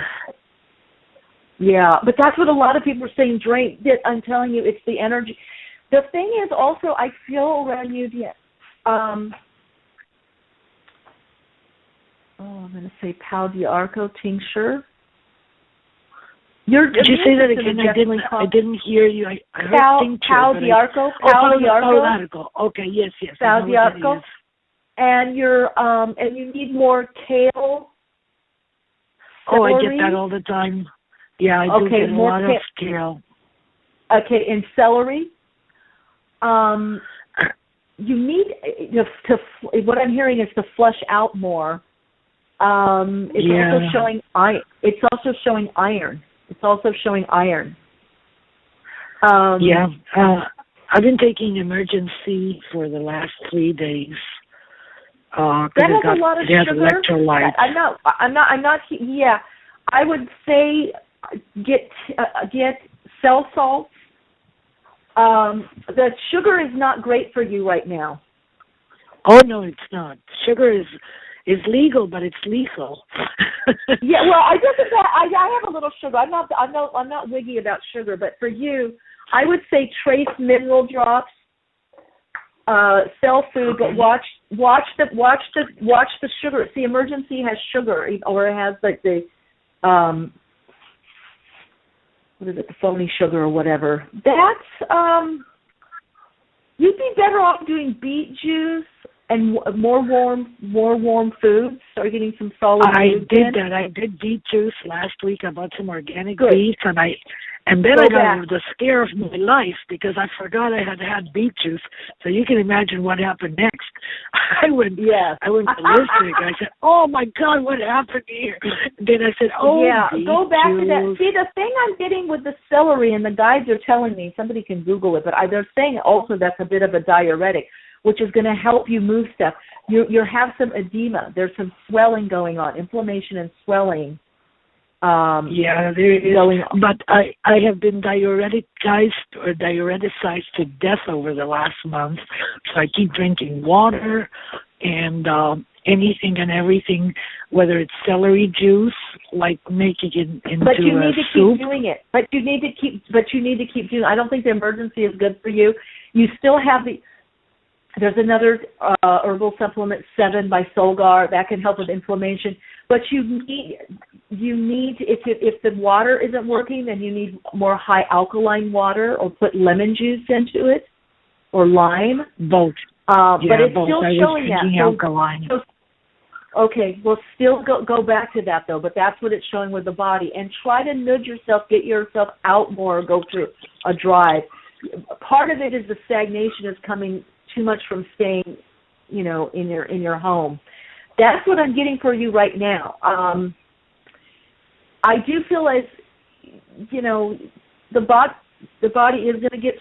Yeah, but that's what a lot of people are saying, drained. I'm telling you, it's the energy. The thing is also, I feel around you, I'm going to say Palo d'Arco tincture. Did you say that again? I didn't hear you. I heard tincture. Palo d'Arco. Palo d'Arco. Okay, yes. Palo d'Arco. And and you need more kale. Celery. I get that all the time. Yeah, I do get a lot of kale. Okay, and celery. You need to what I'm hearing is to flush out more. It's also showing iron. It's also showing iron. I've been taking emergency for the last 3 days. That has a lot of sugar. Electrolytes. I'm not. Yeah, I would say get cell salts. The sugar is not great for you right now. Oh no, it's not. Sugar is legal, but it's lethal. Yeah, well, I have a little sugar. I'm not wiggy about sugar, but for you, I would say trace mineral drops. Cell food, but watch the sugar. See, emergency has sugar, or it has like the what is it, the phony sugar or whatever. That's you'd be better off doing beet juice and more warm foods. Start getting some solid food. I did that. I did beet juice last week. I bought some organic beets, and then I got the scare of my life because I forgot I had beet juice. So you can imagine what happened next. I went ballistic. I said, "Oh my God, what happened here?" And then I said, "Oh, yeah, go back to that." See, the thing I'm getting with the celery, and the guides are telling me, somebody can Google it, but they're saying also that's a bit of a diuretic, which is going to help you move stuff. You have some edema. There's some swelling going on, inflammation and swelling. There is. But I have been diureticized to death over the last month. So I keep drinking water and anything and everything, whether it's celery juice, like making it into But you need to soup. keep doing it. But you need to keep doing. I don't think the emergency is good for you. You still have There's another herbal supplement, 7 by Solgar, that can help with inflammation. But you need if the water isn't working, then you need more high alkaline water, or put lemon juice into it, or lime. Both. But it's both. still showing that. Alkaline. Okay, well, still go back to that though. But that's what it's showing with the body, and try to nudge yourself, get yourself out more, or go through a drive. Part of it is the stagnation is coming too much from staying, in your home. That's what I'm getting for you right now. I do feel as, the body is going to get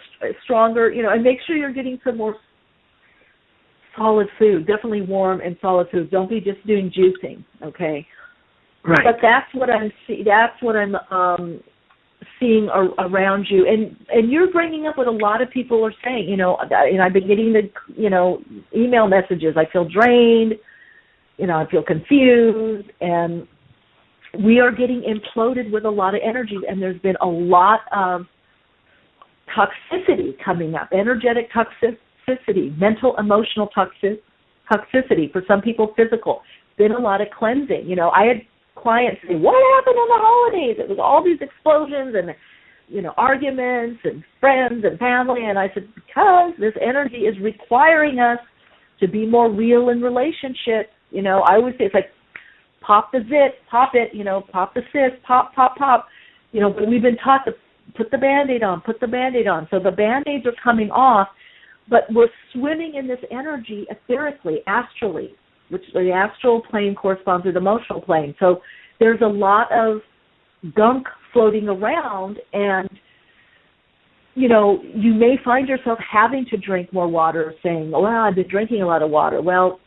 stronger, and make sure you're getting some more solid food, definitely warm and solid food. Don't be just doing juicing, okay? Right. But that's what I'm seeing around you, and you're bringing up what a lot of people are saying. You know, and I've been getting the email messages. I feel drained. You know, I feel confused, and we are getting imploded with a lot of energy. And there's been a lot of toxicity coming up, energetic toxicity, mental, emotional toxicity. For some people, physical. Been a lot of cleansing. You know, I had clients say, what happened on the holidays? It was all these explosions and, arguments and friends and family. And I said, because this energy is requiring us to be more real in relationships. You know, I always say it's like, pop the zit, pop it, pop the cyst, pop, pop, pop. But we've been taught to put the Band-Aid on, put the Band-Aid on. So the Band-Aids are coming off, but we're swimming in this energy etherically, astrally, which the astral plane corresponds to the emotional plane. So there's a lot of gunk floating around, and, you may find yourself having to drink more water, saying, well, I've been drinking a lot of water. Well,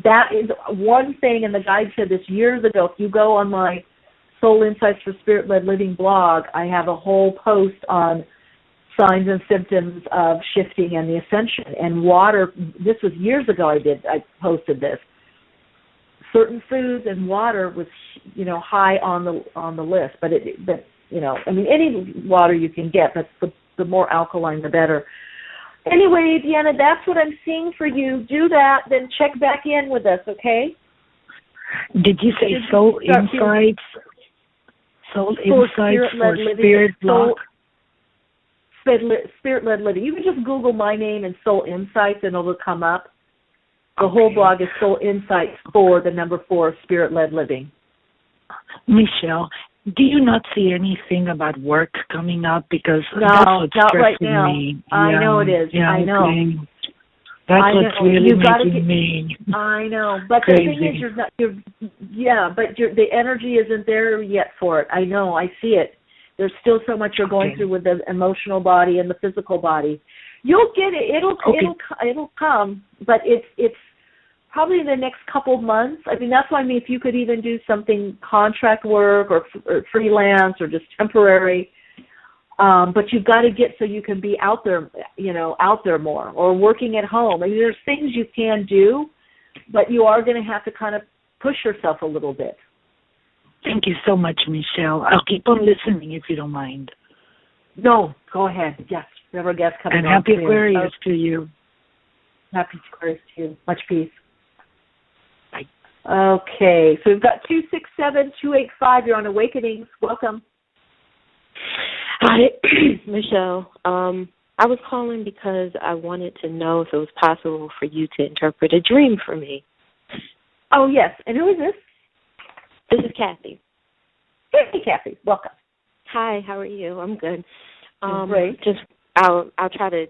that is one thing, and the guide said this years ago. If you go on my Soul Insights for Spirit-Led Living blog, I have a whole post on signs and symptoms of shifting and the ascension. And water, this was years ago I posted this. Certain foods and water was, high on the list. But any water you can get, but the more alkaline, the better. Anyway, Deanna, that's what I'm seeing for you. Do that, then check back in with us, okay? Did you say Soul Insights? Soul Insights for Spirit Block? Spirit-Led Living. You can just Google my name and Soul Insights, and it'll come up. The whole blog is Soul Insights for the number 4, Spirit-Led Living. Michele, do you not see anything about work coming up? Because that's what's not stressing right now. Me. I know it is. Yeah, I know. Okay. That's what's really making me. I know, but crazy. The thing is, the energy isn't there yet for it. I know. I see it. There's still so much you're going through with the emotional body and the physical body. You'll get it. It'll come, but it's probably in the next couple of months. I mean, that's why if you could even do something contract work or freelance or just temporary, but you've got to get so you can be out there more, or working at home. I mean, there's things you can do, but you are going to have to kind of push yourself a little bit. Thank you so much, Michele. I'll keep on listening if you don't mind. No, go ahead. Yes, we have our guest coming and on. Happy Aquarius to you. Happy Aquarius to you. Much peace. Bye. Okay, so we've got 267-285. You're on Awakenings. Welcome. Hi, Michele. I was calling because I wanted to know if it was possible for you to interpret a dream for me. Oh, yes. And who is this? This is Kathy. Hey, Kathy. Welcome. Hi, how are you? I'm good. Great. I'll try to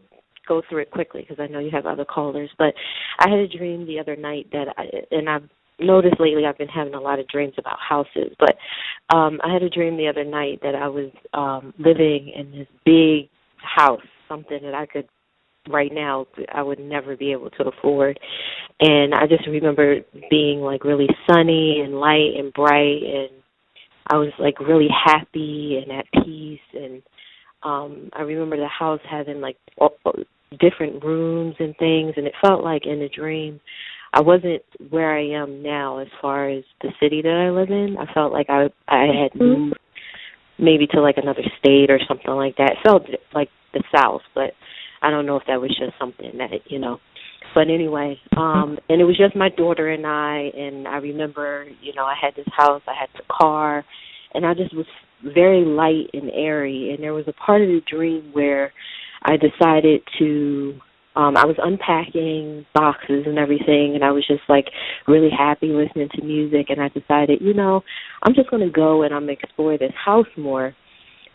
go through it quickly because I know you have other callers. But I had a dream the other night and I've noticed lately I've been having a lot of dreams about houses. But I had a dream the other night that I was living in this big house, something that I could right now I would never be able to afford. And I just remember being like really sunny and light and bright, and I was like really happy and at peace. And I remember the house having like different rooms and things, and it felt like in the dream I wasn't where I am now as far as the city that I live in. I felt like I had moved maybe to like another state or something like that. It felt like the South, but I don't know if that was just something that, But anyway, and it was just my daughter and I remember, I had this house, I had the car, and I just was very light and airy. And there was a part of the dream where I decided to, I was unpacking boxes and everything, and I was just like really happy listening to music, and I decided, I'm just going to go and I'm going to explore this house more.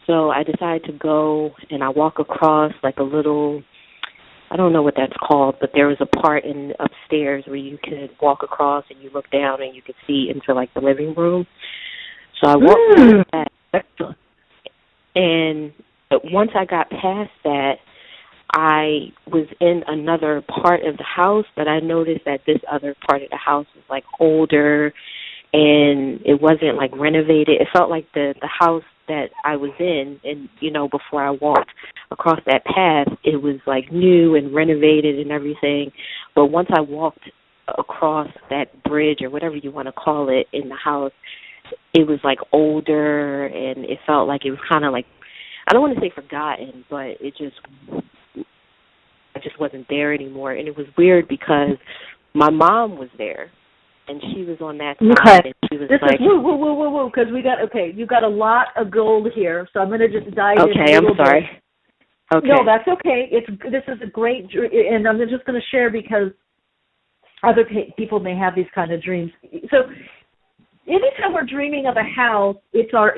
So I decided to go, and I walk across like a little, I don't know what that's called, but there was a part upstairs where you could walk across and you look down and you could see into like the living room. So I walked past that. And once I got past that, I was in another part of the house, but I noticed that this other part of the house was like older and it wasn't like renovated. It felt like the house that I was in, and before I walked across that path, it was like new and renovated and everything. But once I walked across that bridge or whatever you want to call it in the house, it was like older, and it felt like it was kind of like, I don't want to say forgotten, but I just wasn't there anymore. And it was weird because my mom was there, and she was on that side, and she was whoa, because you got a lot of gold here, so I'm going to just dive in a little bit. Okay, I'm sorry. Okay. No, that's okay. This is a great, and I'm just going to share because other people may have these kind of dreams. So anytime we're dreaming of a house, it's our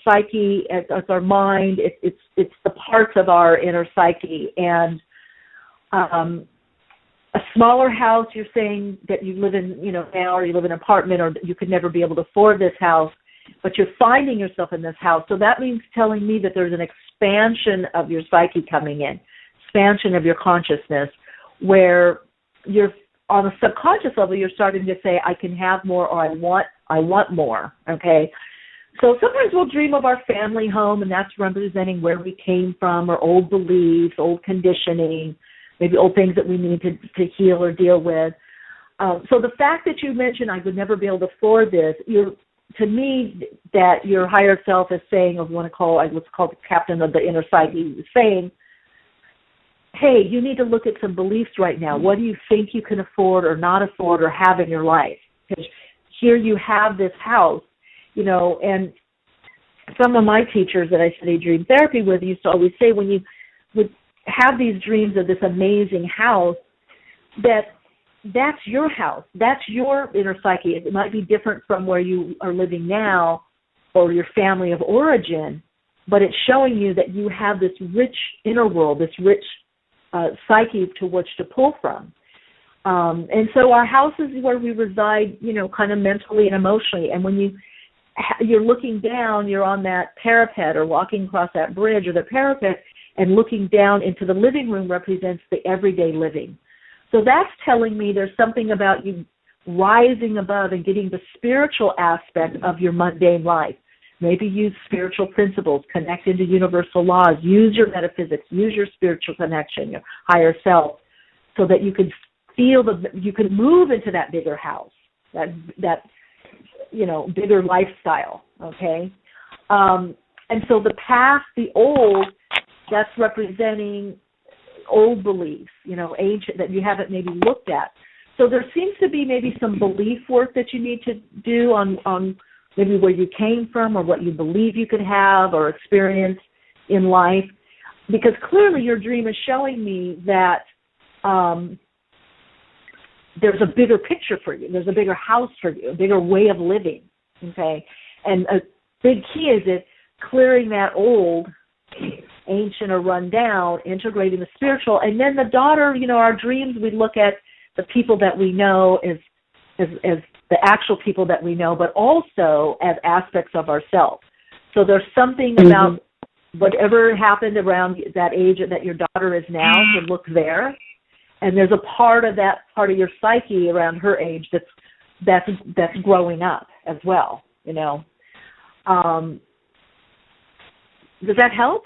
psyche, it's our mind, it's the parts of our inner psyche. And a smaller house, you're saying that you live in, now, or you live in an apartment, or you could never be able to afford this house, but you're finding yourself in this house. So that means telling me that there's an expansion of your psyche coming in, expansion of your consciousness, where you're on a subconscious level, you're starting to say, I can have more, or I want more, okay? So sometimes we'll dream of our family home, and that's representing where we came from, or old beliefs, old conditioning, maybe old things that we need to heal or deal with. So the fact that you mentioned I would never be able to afford this, to me, that your higher self is saying, or want to call, what's called the captain of the inner psyche, is saying, hey, you need to look at some beliefs right now. What do you think you can afford or not afford or have in your life? Because here you have this house, and some of my teachers that I studied dream therapy with used to always say, when you would have these dreams of this amazing house, that's your house. That's your inner psyche. It might be different from where you are living now or your family of origin, but it's showing you that you have this rich inner world, this rich psyche to which to pull from. And so our house is where we reside, kind of mentally and emotionally. And when you're looking down, you're on that parapet or walking across that bridge or the parapet, and looking down into the living room represents the everyday living. So that's telling me there's something about you rising above and getting the spiritual aspect of your mundane life. Maybe use spiritual principles, connect into universal laws, use your metaphysics, use your spiritual connection, your higher self, so that you can feel you can move into that bigger house, that bigger lifestyle, okay? And so the past, the old, that's representing old beliefs, ancient, that you haven't maybe looked at. So there seems to be maybe some belief work that you need to do on maybe where you came from or what you believe you could have or experience in life, because clearly your dream is showing me that there's a bigger picture for you. There's a bigger house for you, a bigger way of living, okay? And a big key is clearing that old, ancient or run down, integrating the spiritual. And then the daughter, our dreams, we look at the people that we know as the actual people that we know, but also as aspects of ourselves. So there's something about whatever happened around that age that your daughter is now, to look there. And there's a part of that part of your psyche around her age that's growing up as well, Does that help?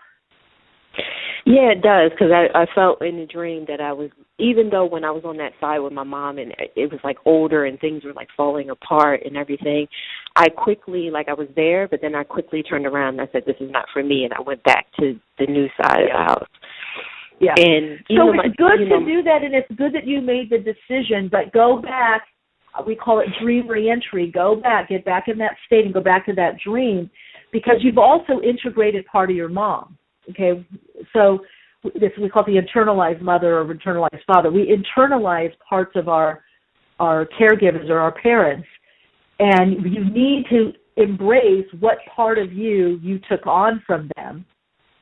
Yeah, it does, because I felt in the dream that I was, even though when I was on that side with my mom and it was like older and things were like falling apart and everything, I quickly, I was there, but then I quickly turned around and I said, this is not for me, and I went back to the new side of the house. Yeah. And so it's good to do that, and it's good that you made the decision, but go back. We call it dream reentry. Go back, get back in that state and go back to that dream, because you've also integrated part of your mom. Okay, so we call it the internalized mother or internalized father. We internalize parts of our caregivers or our parents, and you need to embrace what part of you took on from them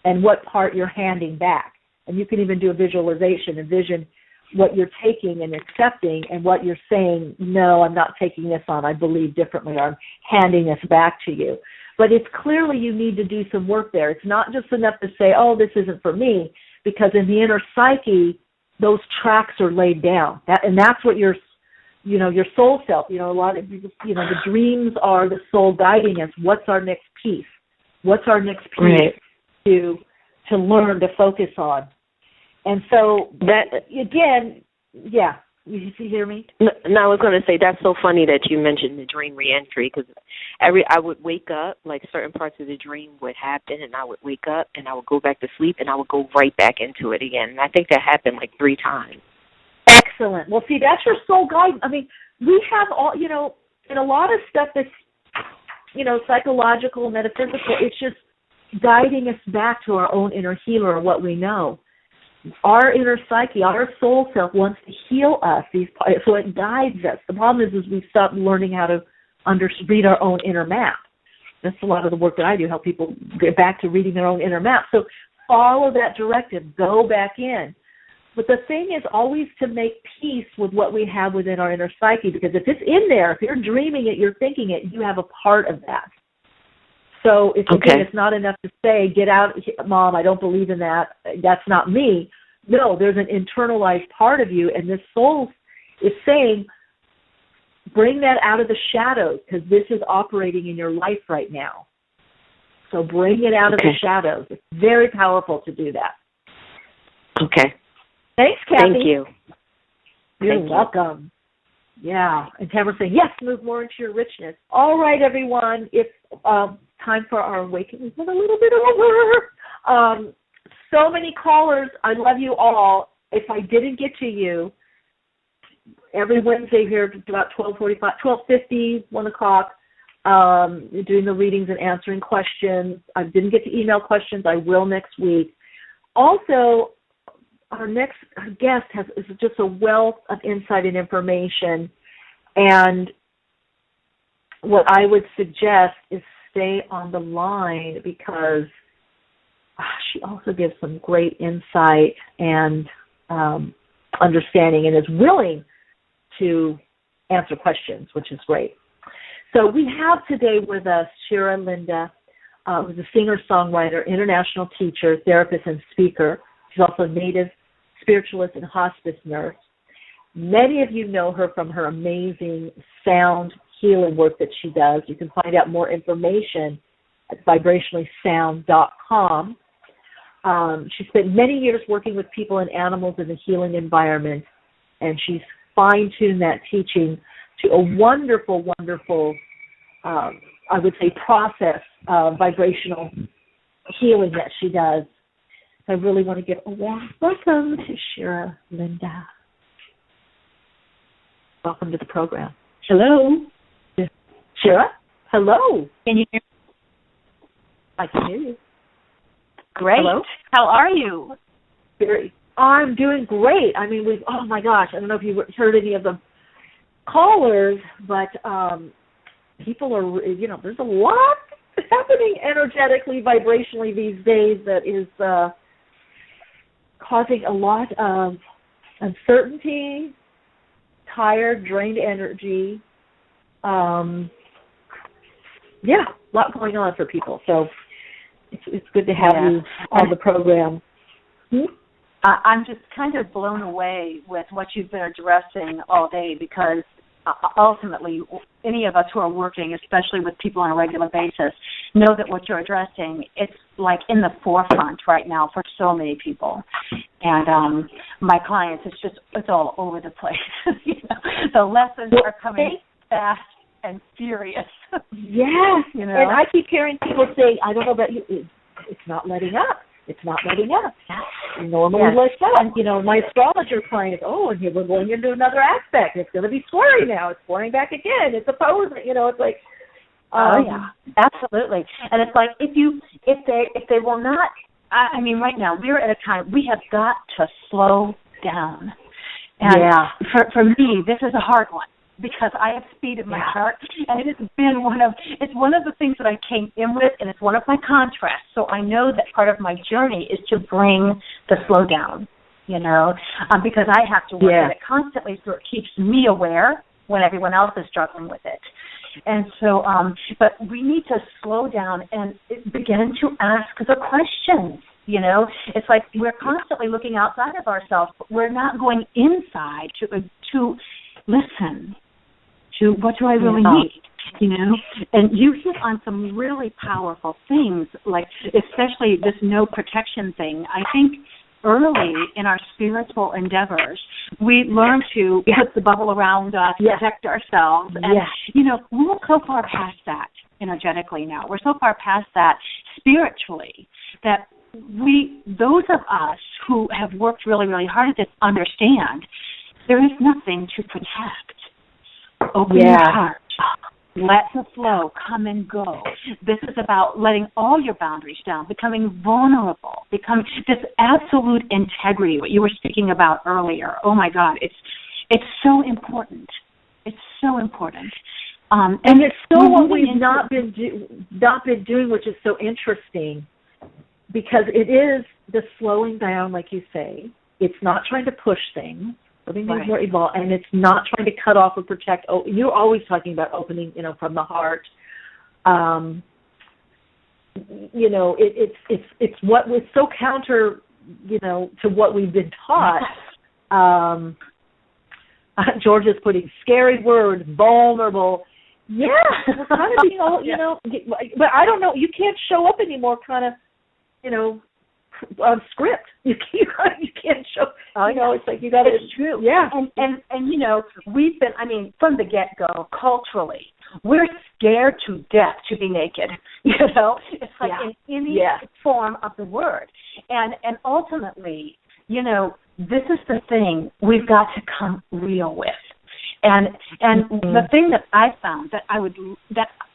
and what part you're handing back. And you can even do a visualization, envision what you're taking and accepting and what you're saying, no, I'm not taking this on, I believe differently, or I'm handing this back to you. But it's clearly you need to do some work there. It's not just enough to say, oh, this isn't for me, because in the inner psyche, those tracks are laid down. And that's what your soul self, a lot of, the dreams are the soul guiding us. What's our next piece? What's our next piece to learn, to focus on? And so that, again, yeah. You hear me? No, I was going to say that's so funny that you mentioned the dream reentry, because I would wake up, like certain parts of the dream would happen, and I would wake up and I would go back to sleep and I would go right back into it again. And I think that happened like 3 times. Excellent. Well, see, that's your soul guidance. I mean, we have all, and a lot of stuff that's, psychological, metaphysical, it's just guiding us back to our own inner healer or what we know. Our inner psyche, our soul self wants to heal us, so it guides us. The problem is we stop learning how to read our own inner map. That's a lot of the work that I do, help people get back to reading their own inner map. So follow that directive, go back in. But the thing is always to make peace with what we have within our inner psyche, because if it's in there, if you're dreaming it, you're thinking it, you have a part of that. So again, it's not enough to say, get out, Mom, I don't believe in that. That's not me. No, there's an internalized part of you, and this soul is saying, bring that out of the shadows, because this is operating in your life right now. So bring it out of the shadows. It's very powerful to do that. Okay. Thanks, Kathy. Thank you. You're welcome. Yeah. And Tamara's saying, yes, move more into your richness. All right, everyone. It's time for our awakening. We're a little bit over. So many callers. I love you all. If I didn't get to you, every Wednesday here at about 12:45, 12:50, 1 o'clock, doing the readings and answering questions. I didn't get to email questions. I will next week. Also, our next guest is just a wealth of insight and information. And what I would suggest is stay on the line, because she also gives some great insight and understanding, and is willing to answer questions, which is great. So we have today with us Shira Linda, who's a singer-songwriter, international teacher, therapist, and speaker. She's also a native spiritualist and hospice nurse. Many of you know her from her amazing sound healing work that she does. You can find out more information at vibrationallysound.com. She spent many years working with people and animals in the healing environment, and she's fine-tuned that teaching to a wonderful, wonderful, I would say, process of vibrational healing that she does. I really want to give a warm welcome to Shira Linda. Welcome to the program. Hello. Shira? Hello. Can you hear me? I can hear you. Great. Hello? How are you? I'm doing great. I mean, oh my gosh, I don't know if you heard any of the callers, but people are, there's a lot happening energetically, vibrationally these days that is causing a lot of uncertainty, tired, drained energy. A lot going on for people. So it's good to have you on the program. I'm just kind of blown away with what you've been addressing all day, because ultimately any of us who are working, especially with people on a regular basis, know that what you're addressing, it's like in the forefront right now for so many people. And my clients, it's all over the place. The lessons are coming fast and furious. Yes. And I keep hearing people say, I don't know about you, it's not letting up. It's not letting up. It normally lets up. My astrologer client is, and here we're going into another aspect. It's going to be squaring now. It's squaring back again. It's opposing. It's like, absolutely. And it's like if they will not. I mean, right now we're at a time we have got to slow down. And for me, this is a hard one, because I have speed in my heart, and it has been one of the things that I came in with, and it's one of my contrasts. So I know that part of my journey is to bring the slow down, because I have to work at it constantly, so it keeps me aware when everyone else is struggling with it. And so, but we need to slow down and begin to ask the questions. You know, it's like we're constantly looking outside of ourselves, but we're not going inside to listen to what do I really need, you know. And you hit on some really powerful things, like especially this no protection thing. I think early in our spiritual endeavors, we learn to put the bubble around us, protect ourselves. And, you know, we're so far past that energetically now. We're so far past that spiritually that those of us who have worked really, really hard at this understand there is nothing to protect. Open your heart. Let the flow come and go. This is about letting all your boundaries down, becoming vulnerable, becoming this absolute integrity, what you were speaking about earlier. Oh, my God, it's so important. It's so important. And it's so what we've not been doing, which is so interesting, because it is the slowing down, like you say. It's not trying to push things. Something needs more evolve, and it's not trying to cut off or protect. Oh, you're always talking about opening, you know, from the heart. You know, it's what was so counter, you know, to what we've been taught. George is putting scary words, vulnerable. Yeah, we're kind of being all, you know, but I don't know. You can't show up anymore, kind of, you know, on script. You can't show. You know, it's like you got to. It's true. Yeah, and you know, we've been. I mean, from the get-go, culturally, we're scared to death to be naked. You know, it's like in any form of the word, and ultimately, you know, this is the thing we've got to come real with. And the thing that I found that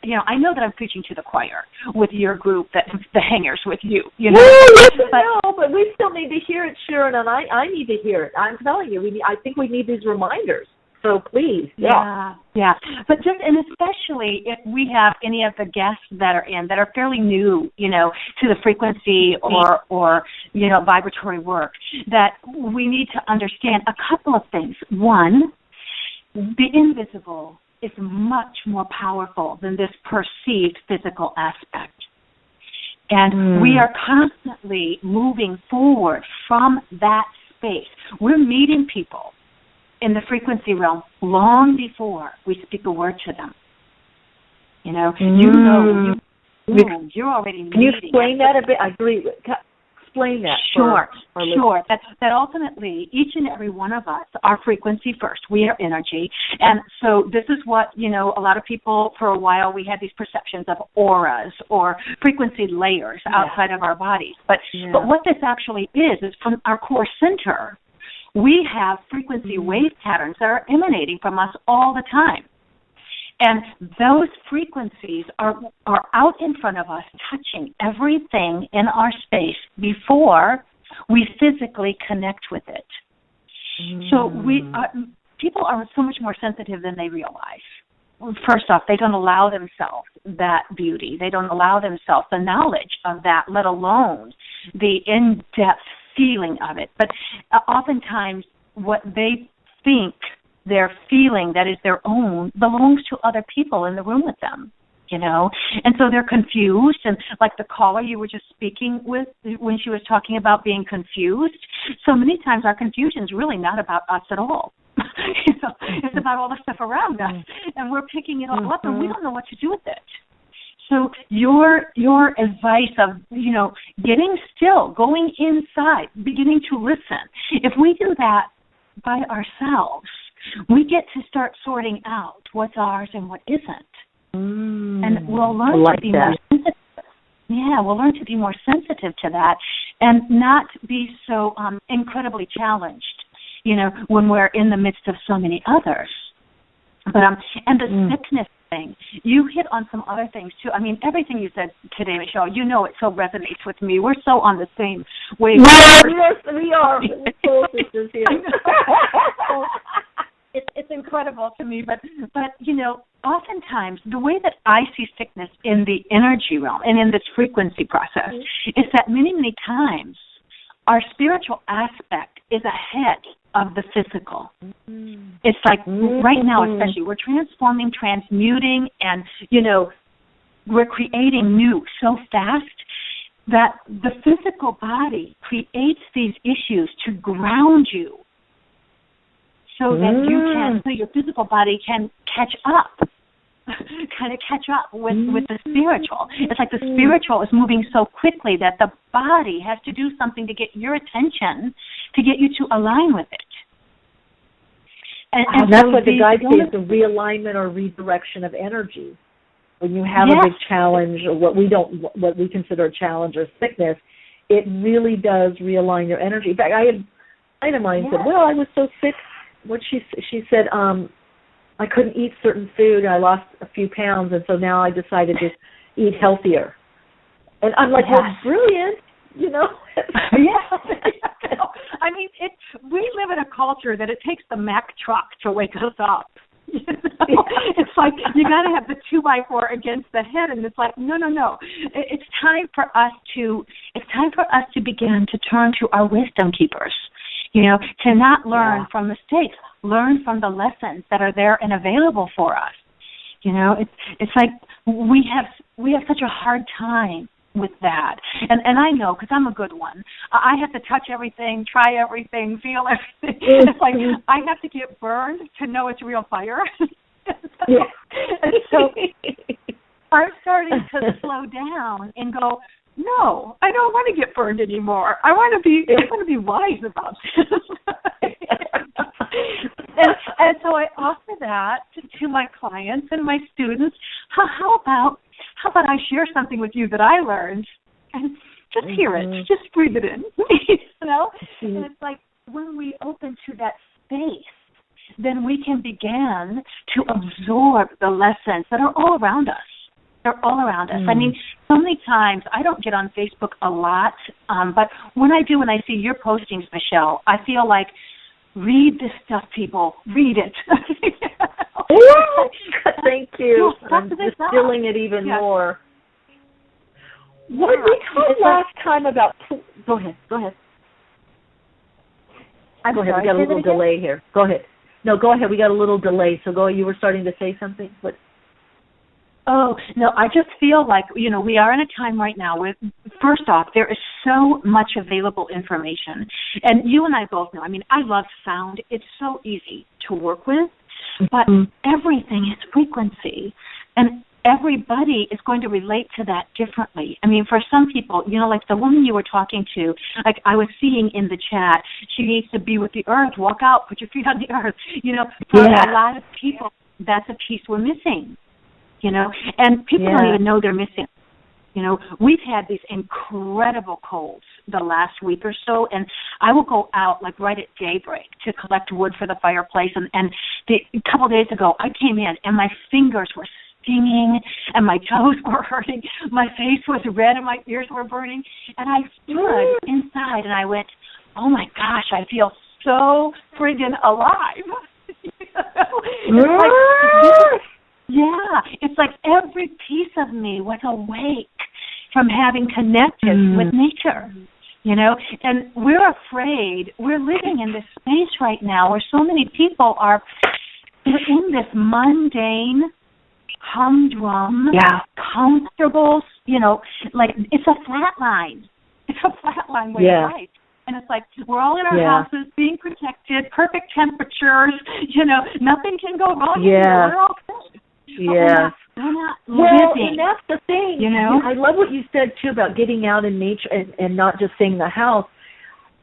you know, I know that I'm preaching to the choir with your group, that the hangers with you, you know. But we still need to hear it, Sharon, and I need to hear it. I'm telling you, I think we need these reminders. So please, yeah. But especially if we have any of the guests that are fairly new, you know, to the frequency or you know, vibratory work, that we need to understand a couple of things. One, the invisible is much more powerful than this perceived physical aspect. And we are constantly moving forward from that space. We're meeting people in the frequency realm long before we speak a word to them. You know, you're already meeting. Can you explain that a bit? I agree. Explain that. Sure. That ultimately, each and every one of us are frequency first. We are energy. And so this is what, you know, a lot of people, for a while, we had these perceptions of auras or frequency layers outside of our bodies. But what this actually is from our core center, we have frequency wave patterns that are emanating from us all the time. And those frequencies are out in front of us, touching everything in our space before we physically connect with it. So people are so much more sensitive than they realize. First off, they don't allow themselves that beauty. They don't allow themselves the knowledge of that, let alone the in-depth feeling of it. But oftentimes what they think their feeling that is their own belongs to other people in the room with them, you know. And so they're confused. And like the caller you were just speaking with when she was talking about being confused, so many times our confusion is really not about us at all. You know, it's about all the stuff around us. And we're picking it all up and we don't know what to do with it. So your advice of, you know, getting still, going inside, beginning to listen, if we do that by ourselves, we get to start sorting out what's ours and what isn't. And we'll learn to be more sensitive. Yeah, we'll learn to be more sensitive to that and not be so incredibly challenged, you know, when we're in the midst of so many others. But and the sickness thing, you hit on some other things too. I mean, everything you said today, Michele, you know it so resonates with me. We're so on the same wave. Yes, we are. Soul sisters here. It's incredible to me, but you know, oftentimes the way that I see sickness in the energy realm and in this frequency process is that many times our spiritual aspect is ahead of the physical. It's like right now, especially, we're transforming, transmuting, and, you know, we're creating new so fast. that the physical body creates these issues to ground you so that so your physical body can catch up. Kind of catch up with the spiritual. It's like the spiritual is moving so quickly that the body has to do something to get your attention, to get you to align with it. And that's what the guide says, the realignment or redirection of energy. When you have a big challenge or what we consider a challenge or sickness, it really does realign your energy. In fact, I had a friend of mine said, well, I was so sick. What she said, I couldn't eat certain food. I lost a few pounds, and so now I decided to eat healthier. And I'm like, well, brilliant, you know. I mean, we live in a culture that it takes the Mack truck to wake us up. You know? It's like you got to have the 2x4 against the head, and it's like, no. It's time for us to begin to turn to our wisdom keepers. You know, to not learn from mistakes, learn from the lessons that are there and available for us. You know, it's like we have such a hard time with that. And I know, because I'm a good one. I have to touch everything, try everything, feel everything. It's like I have to get burned to know it's real fire. And so I'm starting to slow down and go, no, I don't want to get burned anymore. I want to be wise about this. and so I offer that to my clients and my students. How about I share something with you that I learned, and just hear it, just breathe it in, you know? And it's like when we open to that space, then we can begin to absorb the lessons that are all around us. They're all around us. I mean, so many times, I don't get on Facebook a lot, but when I do, when I see your postings, Michele, I feel like, read this stuff, people. Read it. Thank you. I'm distilling it even more. What did we talk last time about? Go ahead. Go ahead. We got a little delay here. Go ahead. No, go ahead. We got a little delay. So go. You were starting to say something. What? Oh, no, I just feel like, you know, we are in a time right now where, first off, there is so much available information. And you and I both know, I mean, I love sound. It's so easy to work with, but everything is frequency. And everybody is going to relate to that differently. I mean, for some people, you know, like the woman you were talking to, like I was seeing in the chat, she needs to be with the earth, walk out, put your feet on the earth. You know, for a lot of people, that's a piece we're missing. You know, and people don't even know they're missing. You know, we've had these incredible colds the last week or so, and I will go out like right at daybreak to collect wood for the fireplace. And a couple of days ago, I came in and my fingers were stinging and my toes were hurting. My face was red and my ears were burning. And I stood inside and I went, oh my gosh, I feel so friggin' alive. It's like every piece of me was awake from having connected with nature, you know. And we're afraid. We're living in this space right now where so many people are in this mundane, humdrum, comfortable, you know, like it's a flat line. It's a flat line way of life. And it's like we're all in our houses being protected, perfect temperatures, you know, nothing can go wrong. We're all good. Yes. We're not living. And that's the thing. You know? I love what you said, too, about getting out in nature and not just staying in the house.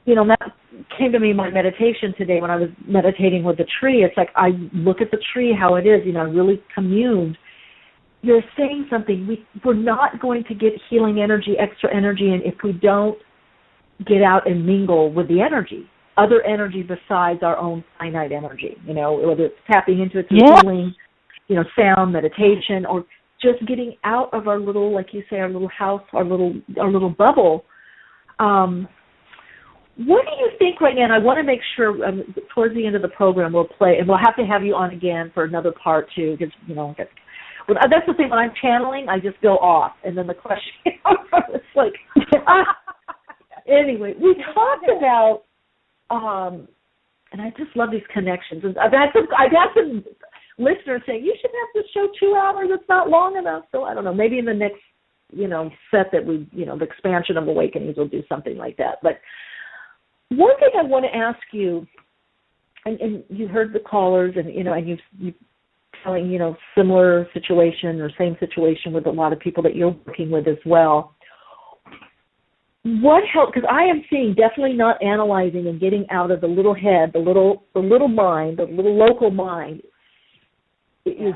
You know, that came to me in my meditation today when I was meditating with the tree. It's like I look at the tree, how it is, you know, I really communed. You're saying something. We're not going to get healing energy, extra energy, and if we don't get out and mingle with the energy, other energy besides our own finite energy, you know, whether it's tapping into it through healing, you know, sound, meditation, or just getting out of our little, like you say, our little house, our little bubble. What do you think right now? And I want to make sure towards the end of the program we'll play, and we'll have to have you on again for another part too, because, you know, that's the thing. When I'm channeling, I just go off, and then the question, it's like, anyway, we talked about, and I just love these connections. I've had some listeners saying, you should have this show 2 hours. It's not long enough. So I don't know, maybe in the next set that we, the expansion of awakenings will do something like that. But one thing I want to ask you, and you heard the callers, and and you've telling similar situation or same situation with a lot of people that you're working with as well. What help? Because I am seeing definitely not analyzing and getting out of the little head, the little mind, the little local mind is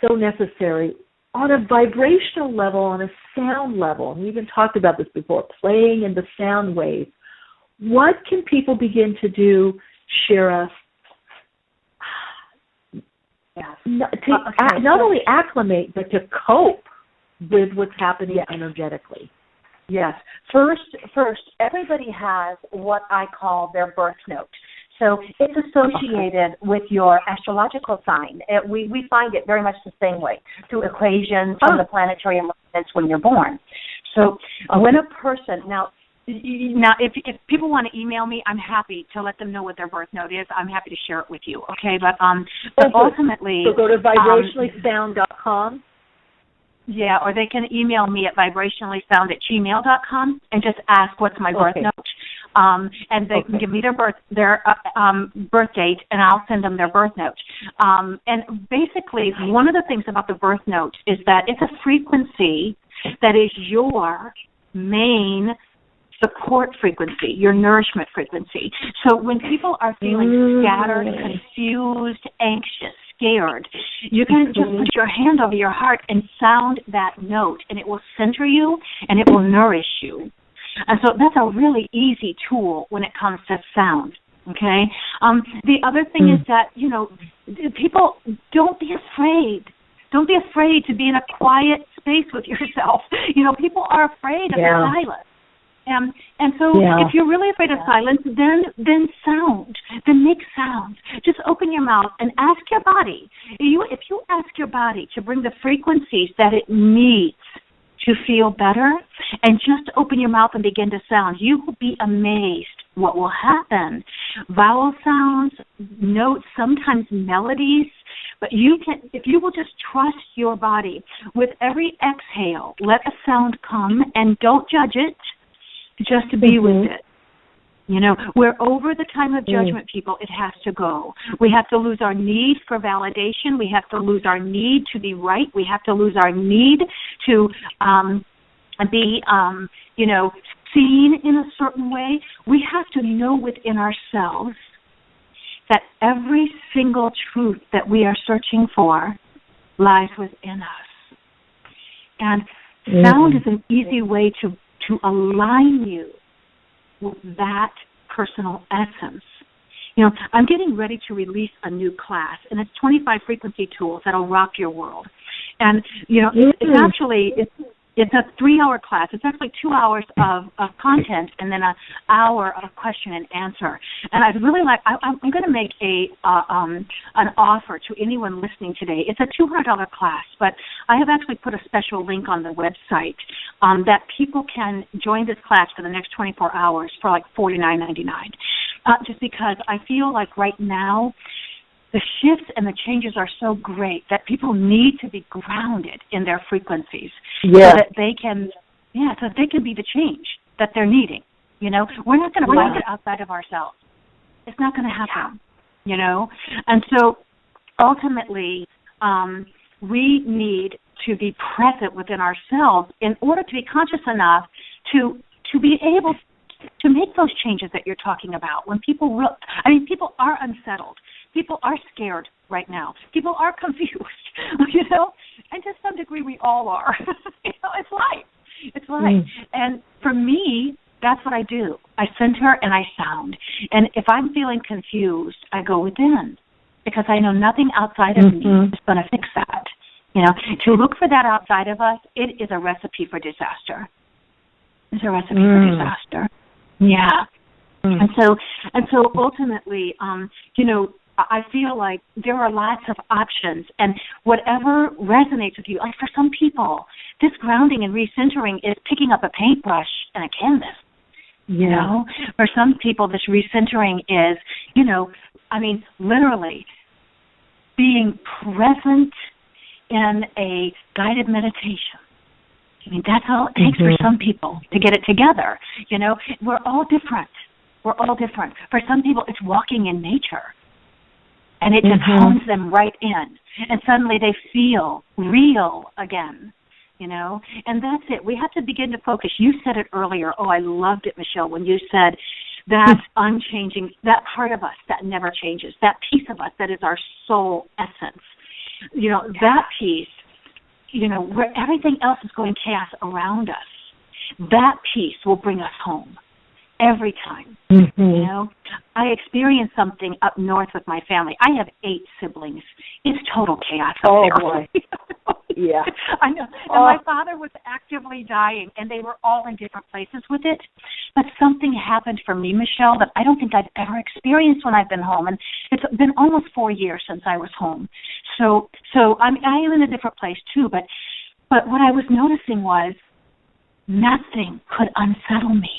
so necessary on a vibrational level, on a sound level. And we even talked about this before, playing in the sound waves. What can people begin to do, Shira, not only acclimate, but to cope with what's happening energetically? Yes. First, everybody has what I call their birth note. So it's associated with your astrological sign. We find it very much the same way, through equations from the planetary alignments when you're born. So when a person, now if people want to email me, I'm happy to let them know what their birth note is. I'm happy to share it with you, okay? But ultimately... So go to vibrationallysound.com. Yeah, or they can email me at vibrationallysound@gmail.com and just ask what's my birth note. And they can give me their birth date, and I'll send them their birth note. And basically, one of the things about the birth note is that it's a frequency that is your main support frequency, your nourishment frequency. So when people are feeling scattered, confused, anxious, scared, you can just put your hand over your heart and sound that note, and it will center you and it will nourish you. And so that's a really easy tool when it comes to sound, okay? The other thing is that, people, don't be afraid. Don't be afraid to be in a quiet space with yourself. People are afraid of the silence. And so if you're really afraid of silence, then sound. Then make sound. Just open your mouth and ask your body. If you ask your body to bring the frequencies that it needs to feel better, and just open your mouth and begin to sound, you will be amazed what will happen. Vowel sounds, notes, sometimes melodies, but if you will just trust your body, with every exhale, let a sound come and don't judge it, just to be with it. We're over the time of judgment, people. It has to go. We have to lose our need for validation. We have to lose our need to be right. We have to lose our need to be, seen in a certain way. We have to know within ourselves that every single truth that we are searching for lies within us. And sound is an easy way to align you with that personal essence. I'm getting ready to release a new class, and it's 25 frequency tools that'll rock your world. And, it's a 3-hour class. It's actually 2 hours of content and then an hour of question and answer. And I'd really I'm going to make an offer to anyone listening today. It's a $200 class, but I have actually put a special link on the website that people can join this class for the next 24 hours for like $49.99. Just because I feel like right now, the shifts and the changes are so great that people need to be grounded in their frequencies so that they can be the change that they're needing. We're not going to find it outside of ourselves. It's not going to happen, And so ultimately, we need to be present within ourselves in order to be conscious enough to be able to make those changes that you're talking about. When people are unsettled. People are scared right now. People are confused, and to some degree we all are. It's life. It's life. And for me, that's what I do. I center and I sound. And if I'm feeling confused, I go within, because I know nothing outside of me is going to fix that. To look for that outside of us, it is a recipe for disaster. It's a recipe for disaster. Yeah. And so ultimately, I feel like there are lots of options, and whatever resonates with you. Like for some people, this grounding and recentering is picking up a paintbrush and a canvas. For some people, this recentering is, literally being present in a guided meditation. I mean, that's all it takes for some people to get it together. You know, we're all different. We're all different. For some people, it's walking in nature, and it just hones them right in, and suddenly they feel real again. You know, and that's it. We have to begin to focus. You said it earlier. Oh, I loved it, Michele, when you said that unchanging, that part of us that never changes, that piece of us that is our soul essence. You know, that piece, you know, where everything else is going chaos around us, that piece will bring us home every time. You know, I experienced something up north with my family. I have 8 siblings. It's total chaos up there. Boy. Yeah. I know. And my father was actively dying, and they were all in different places with it. But something happened for me, Michele, that I don't think I've ever experienced when I've been home. And it's been almost 4 years since I was home. So I am in a different place too. But what I was noticing was nothing could unsettle me.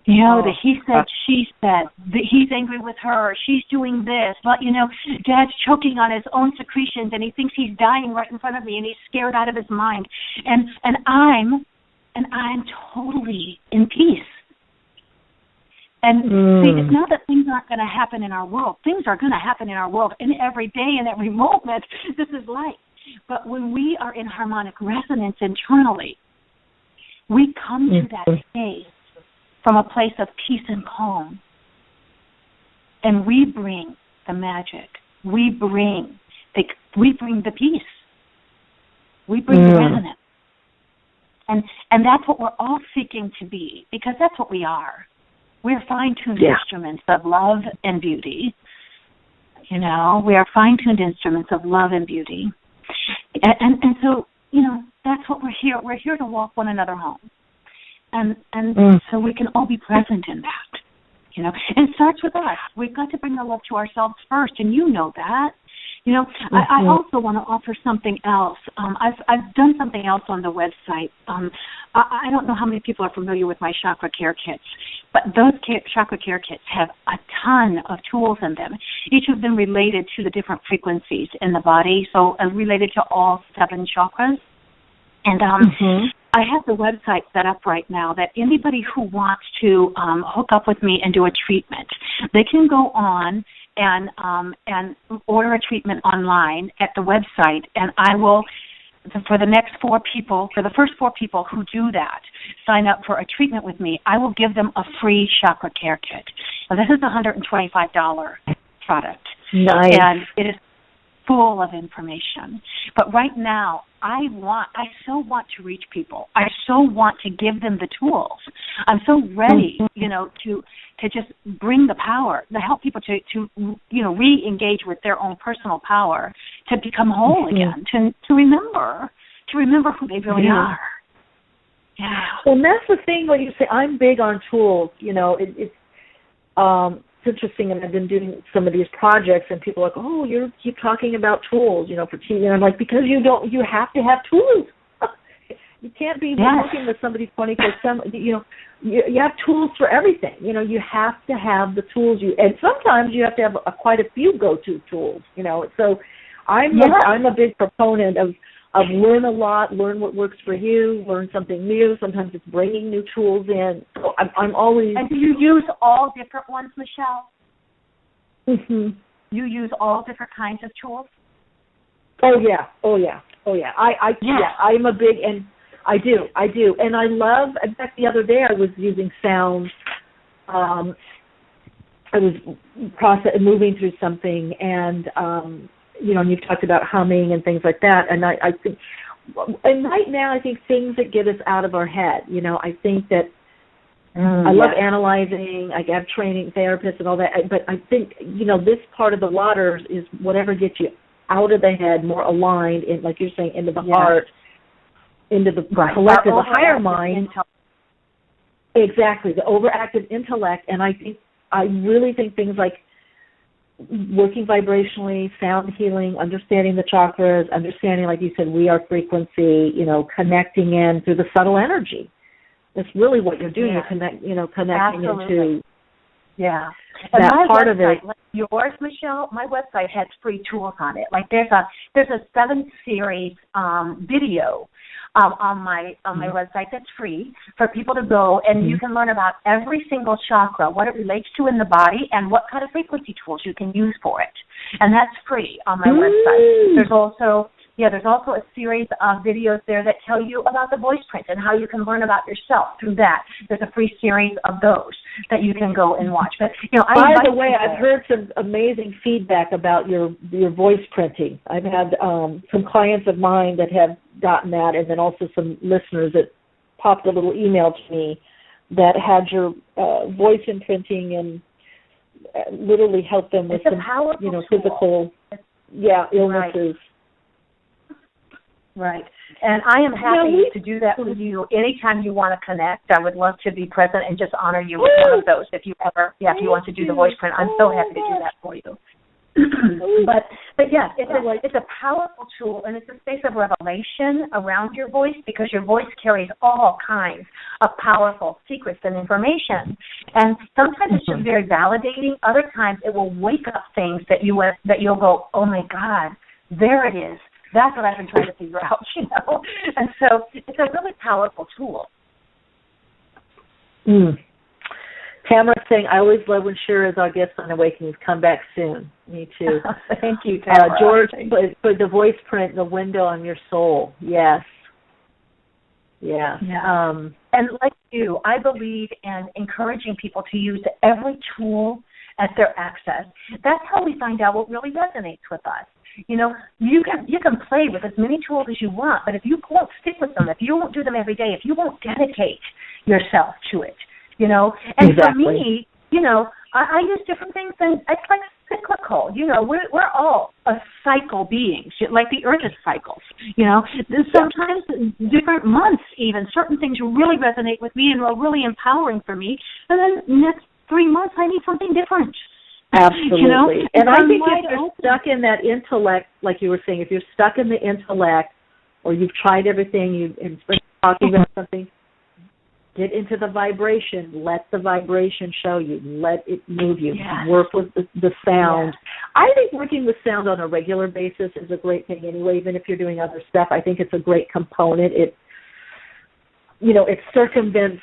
You know, the he said, she said, he's angry with her, she's doing this, but, you know, Dad's choking on his own secretions and he thinks he's dying right in front of me and he's scared out of his mind. And I'm totally in peace. And see, it's not that things aren't going to happen in our world. Things are going to happen in our world in every day and every moment. This is life. But when we are in harmonic resonance internally, we come to that space from a place of peace and calm. And we bring the magic. We bring the peace. We bring the resonance. And that's what we're all seeking to be, because that's what we are. We're fine-tuned instruments of love and beauty. You know, we are fine-tuned instruments of love and beauty. And so, you know, that's what we're here. We're here to walk one another home. And so we can all be present in that, you know. And it starts with us. We've got to bring the love to ourselves first, and you know that. You know, I also want to offer something else. I've done something else on the website. I don't know how many people are familiar with my chakra care kits, but those chakra care kits have a ton of tools in them, each of them related to the different frequencies in the body, so related to all 7 chakras. And I have the website set up right now that anybody who wants to hook up with me and do a treatment, they can go on and order a treatment online at the website, and I will, for the first 4 people who do that, sign up for a treatment with me, I will give them a free chakra care kit. Now, this is a $125 product. Nice. And it is full of information. But right now, I so want to reach people. I so want to give them the tools. I'm so ready, you know, to just bring the power, to help people to you know, re-engage with their own personal power, to become whole again, to remember who they really are. Yeah. Well, and that's the thing when you say I'm big on tools. You know, it's interesting, and I've been doing some of these projects, and people are like, "Oh, you keep talking about tools, you know, for TV." And I'm like, because you have to have tools. You can't be working with somebody 24/7. You know, you have tools for everything. You know, you have to have the tools. And sometimes you have to have quite a few go-to tools. You know, so I'm a big proponent of learn a lot, learn what works for you, learn something new. Sometimes it's bringing new tools in. So I'm always. And do you use all different ones, Michele? You use all different kinds of tools? Oh yeah. I'm a big, and I do, and I love. In fact, the other day I was using sound. I was moving through something, and you know, and you've talked about humming and things like that, and I think, and right now I think things that get us out of our head. You know, I think that I love analyzing. I have training therapists and all that, but I think, you know, this part of the waters is whatever gets you out of the head, more aligned, in, like you're saying, into the heart, into the collective, the higher mind. Exactly, the overactive intellect. And I really think things like working vibrationally, sound healing, understanding the chakras, understanding, like you said, we are frequency, you know, connecting in through the subtle energy. That's really what you're doing. You're connecting into and that my part website, of it. like yours, Michele, my website has free tools on it. Like there's a 7 series video on my website that's free for people to go, and you can learn about every single chakra, what it relates to in the body, and what kind of frequency tools you can use for it. And that's free on my website. There's also a series of videos there that tell you about the voice print and how you can learn about yourself through that. There's a free series of those that you can go and watch. But by the way, I've heard some amazing feedback about your voice printing. I've had some clients of mine that have gotten that, and then also some listeners that popped a little email to me that had your voice imprinting and literally helped them with some physical illnesses. Right. And I am happy to do that with you anytime you want to connect. I would love to be present and just honor you with one of those if you want to do the voice print. I'm so happy to do that for you. but yes, it's a powerful tool, and it's a space of revelation around your voice, because your voice carries all kinds of powerful secrets and information. And sometimes it's just very validating. Other times it will wake up things that you'll go, oh my God, there it is. That's what I've been trying to figure out, And so it's a really powerful tool. Tamara's saying, I always love when Shira is our guest on Awakenings. Come back soon. Me too. Thank you, Tamara. George, for the voice print, the window on your soul. Yes. Yeah. And like you, I believe in encouraging people to use every tool at their access. That's how we find out what really resonates with us. You can play with as many tools as you want, but if you won't stick with them, if you won't do them every day, if you won't dedicate yourself to it, And for me, I use different things, and it's like cyclical. We're all a cycle beings, like the earth is cycles. Sometimes different months, even certain things really resonate with me and are really empowering for me, and then next 3 months I need something different. Absolutely. And I think if you're stuck in that intellect, like you were saying, if you're stuck in the intellect, or you've tried everything, and talking about something, get into the vibration. Let the vibration show you. Let it move you. Yes. Work with the sound. Yes. I think working with sound on a regular basis is a great thing anyway, even if you're doing other stuff. I think it's a great component. It circumvents,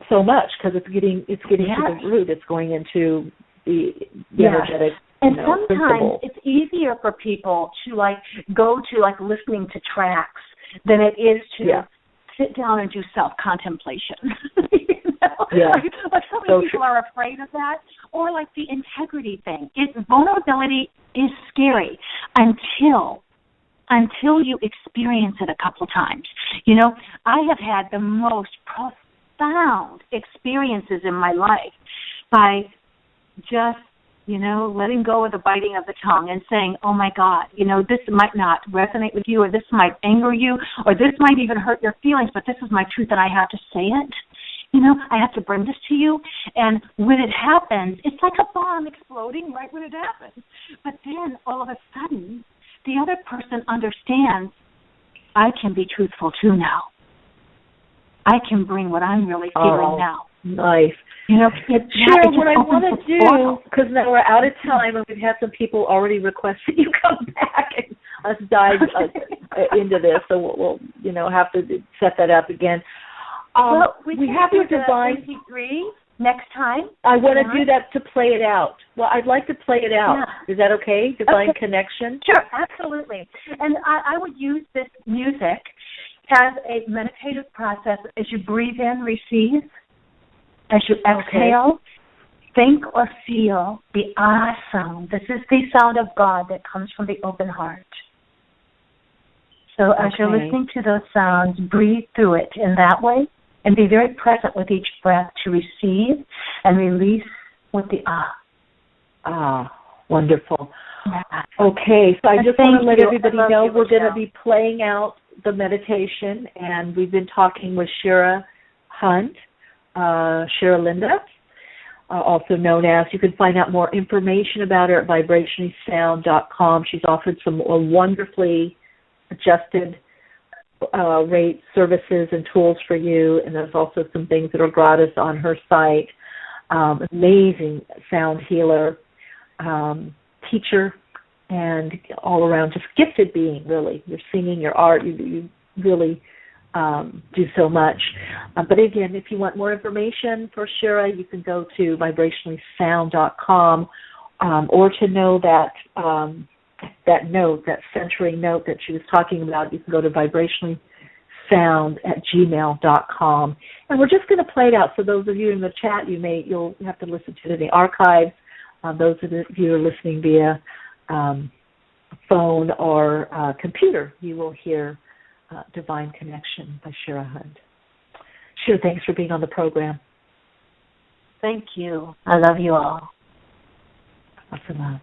so much, because it's getting to the root. It's going into the energetic. And sometimes it's easier for people to go to listening to tracks than it is to sit down and do self-contemplation. Like so many people are afraid of that, or like the integrity thing. Vulnerability is scary until you experience it a couple times. I have had the most profound experiences in my life by just, letting go of the biting of the tongue and saying, oh my God, this might not resonate with you, or this might anger you, or this might even hurt your feelings, but this is my truth and I have to say it. I have to bring this to you. And when it happens, it's like a bomb exploding right when it happens. But then all of a sudden, the other person understands, I can be truthful too now. I can bring what I'm really feeling now. Nice. Shira, what I want to do, because now we're out of time and we've had some people already request that you come back and us dive into this, so we'll have to set that up again. We have your divine MP3 next time. I want to do that to play it out. Well, I'd like to play it out. Yeah. Is that okay? Divine Connection? Sure, absolutely. And I would use this music as a meditative process. As you breathe in, receive. As you exhale, think or feel the ah sound. This is the sound of God that comes from the open heart. So as you're listening to those sounds, breathe through it in that way, and be very present with each breath to receive and release with the ah. Ah, wonderful. Okay, so I just want to let everybody know we're going to be playing out the meditation, and we've been talking with Shira Hunt, Shira Linda, also known as. You can find out more information about her at vibrationalsound.com. She's offered some wonderfully adjusted rate services and tools for you, and there's also some things that are gratis on her site. Amazing sound healer, teacher, and all around just gifted being, really. Your singing, your art, you really do so much. But again, if you want more information for Shira, you can go to vibrationallysound.com, or to know that that centering note that she was talking about, you can go to vibrationallysound@gmail.com. And we're just going to play it out. So those of you in the chat, you'll have to listen to it in the archives. Those of you who are listening via phone or computer, you will hear Divine Connection by Shira Hunt. Shira, thanks for being on the program. Thank you. I love you all. Lots of love.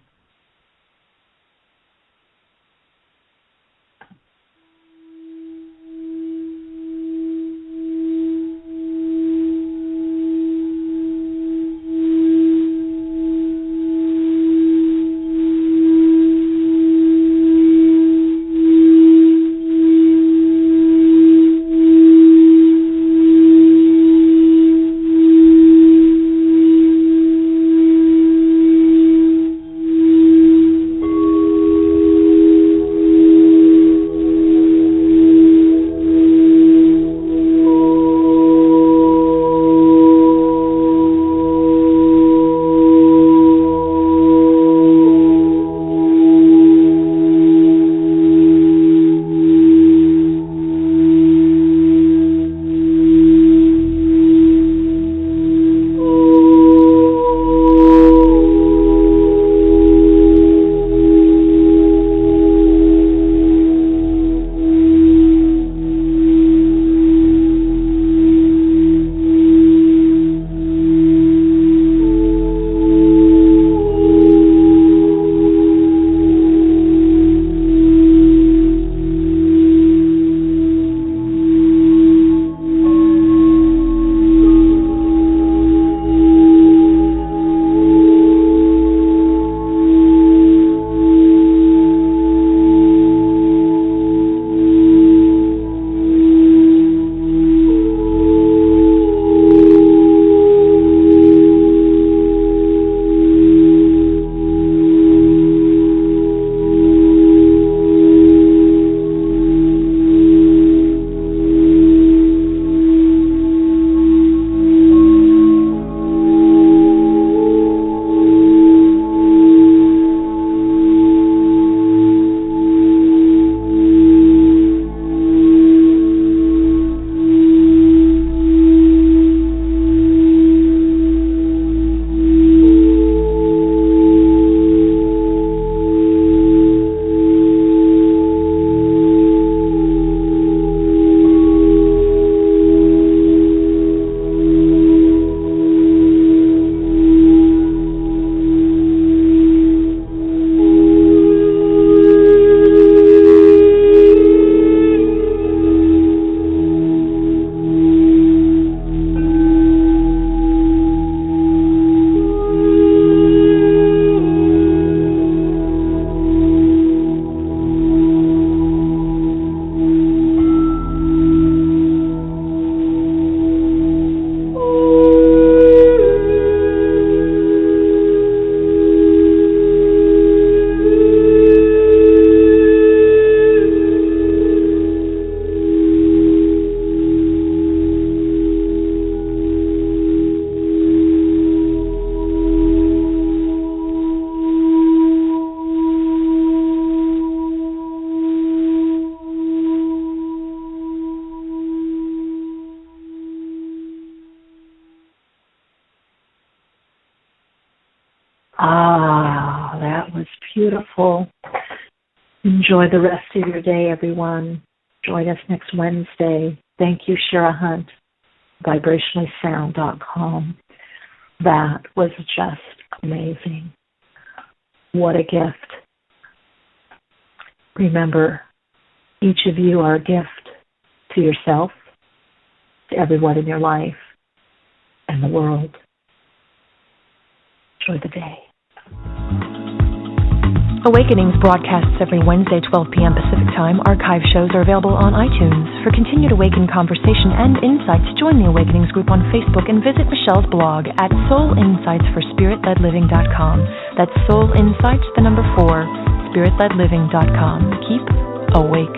Ah, that was beautiful. Enjoy the rest of your day, everyone. Join us next Wednesday. Thank you, Shira Hunt, vibrationallysound.com. That was just amazing. What a gift. Remember, each of you are a gift to yourself, to everyone in your life, and the world. Enjoy the day. Awakenings broadcasts every Wednesday, 12 p.m. Pacific Time. Archive shows are available on iTunes. For continued Awaken conversation and insights, join the Awakenings group on Facebook and visit Michelle's blog at soulinsightsforspiritledliving.com. That's Soul Insights, the number 4, spiritledliving.com. Keep awake.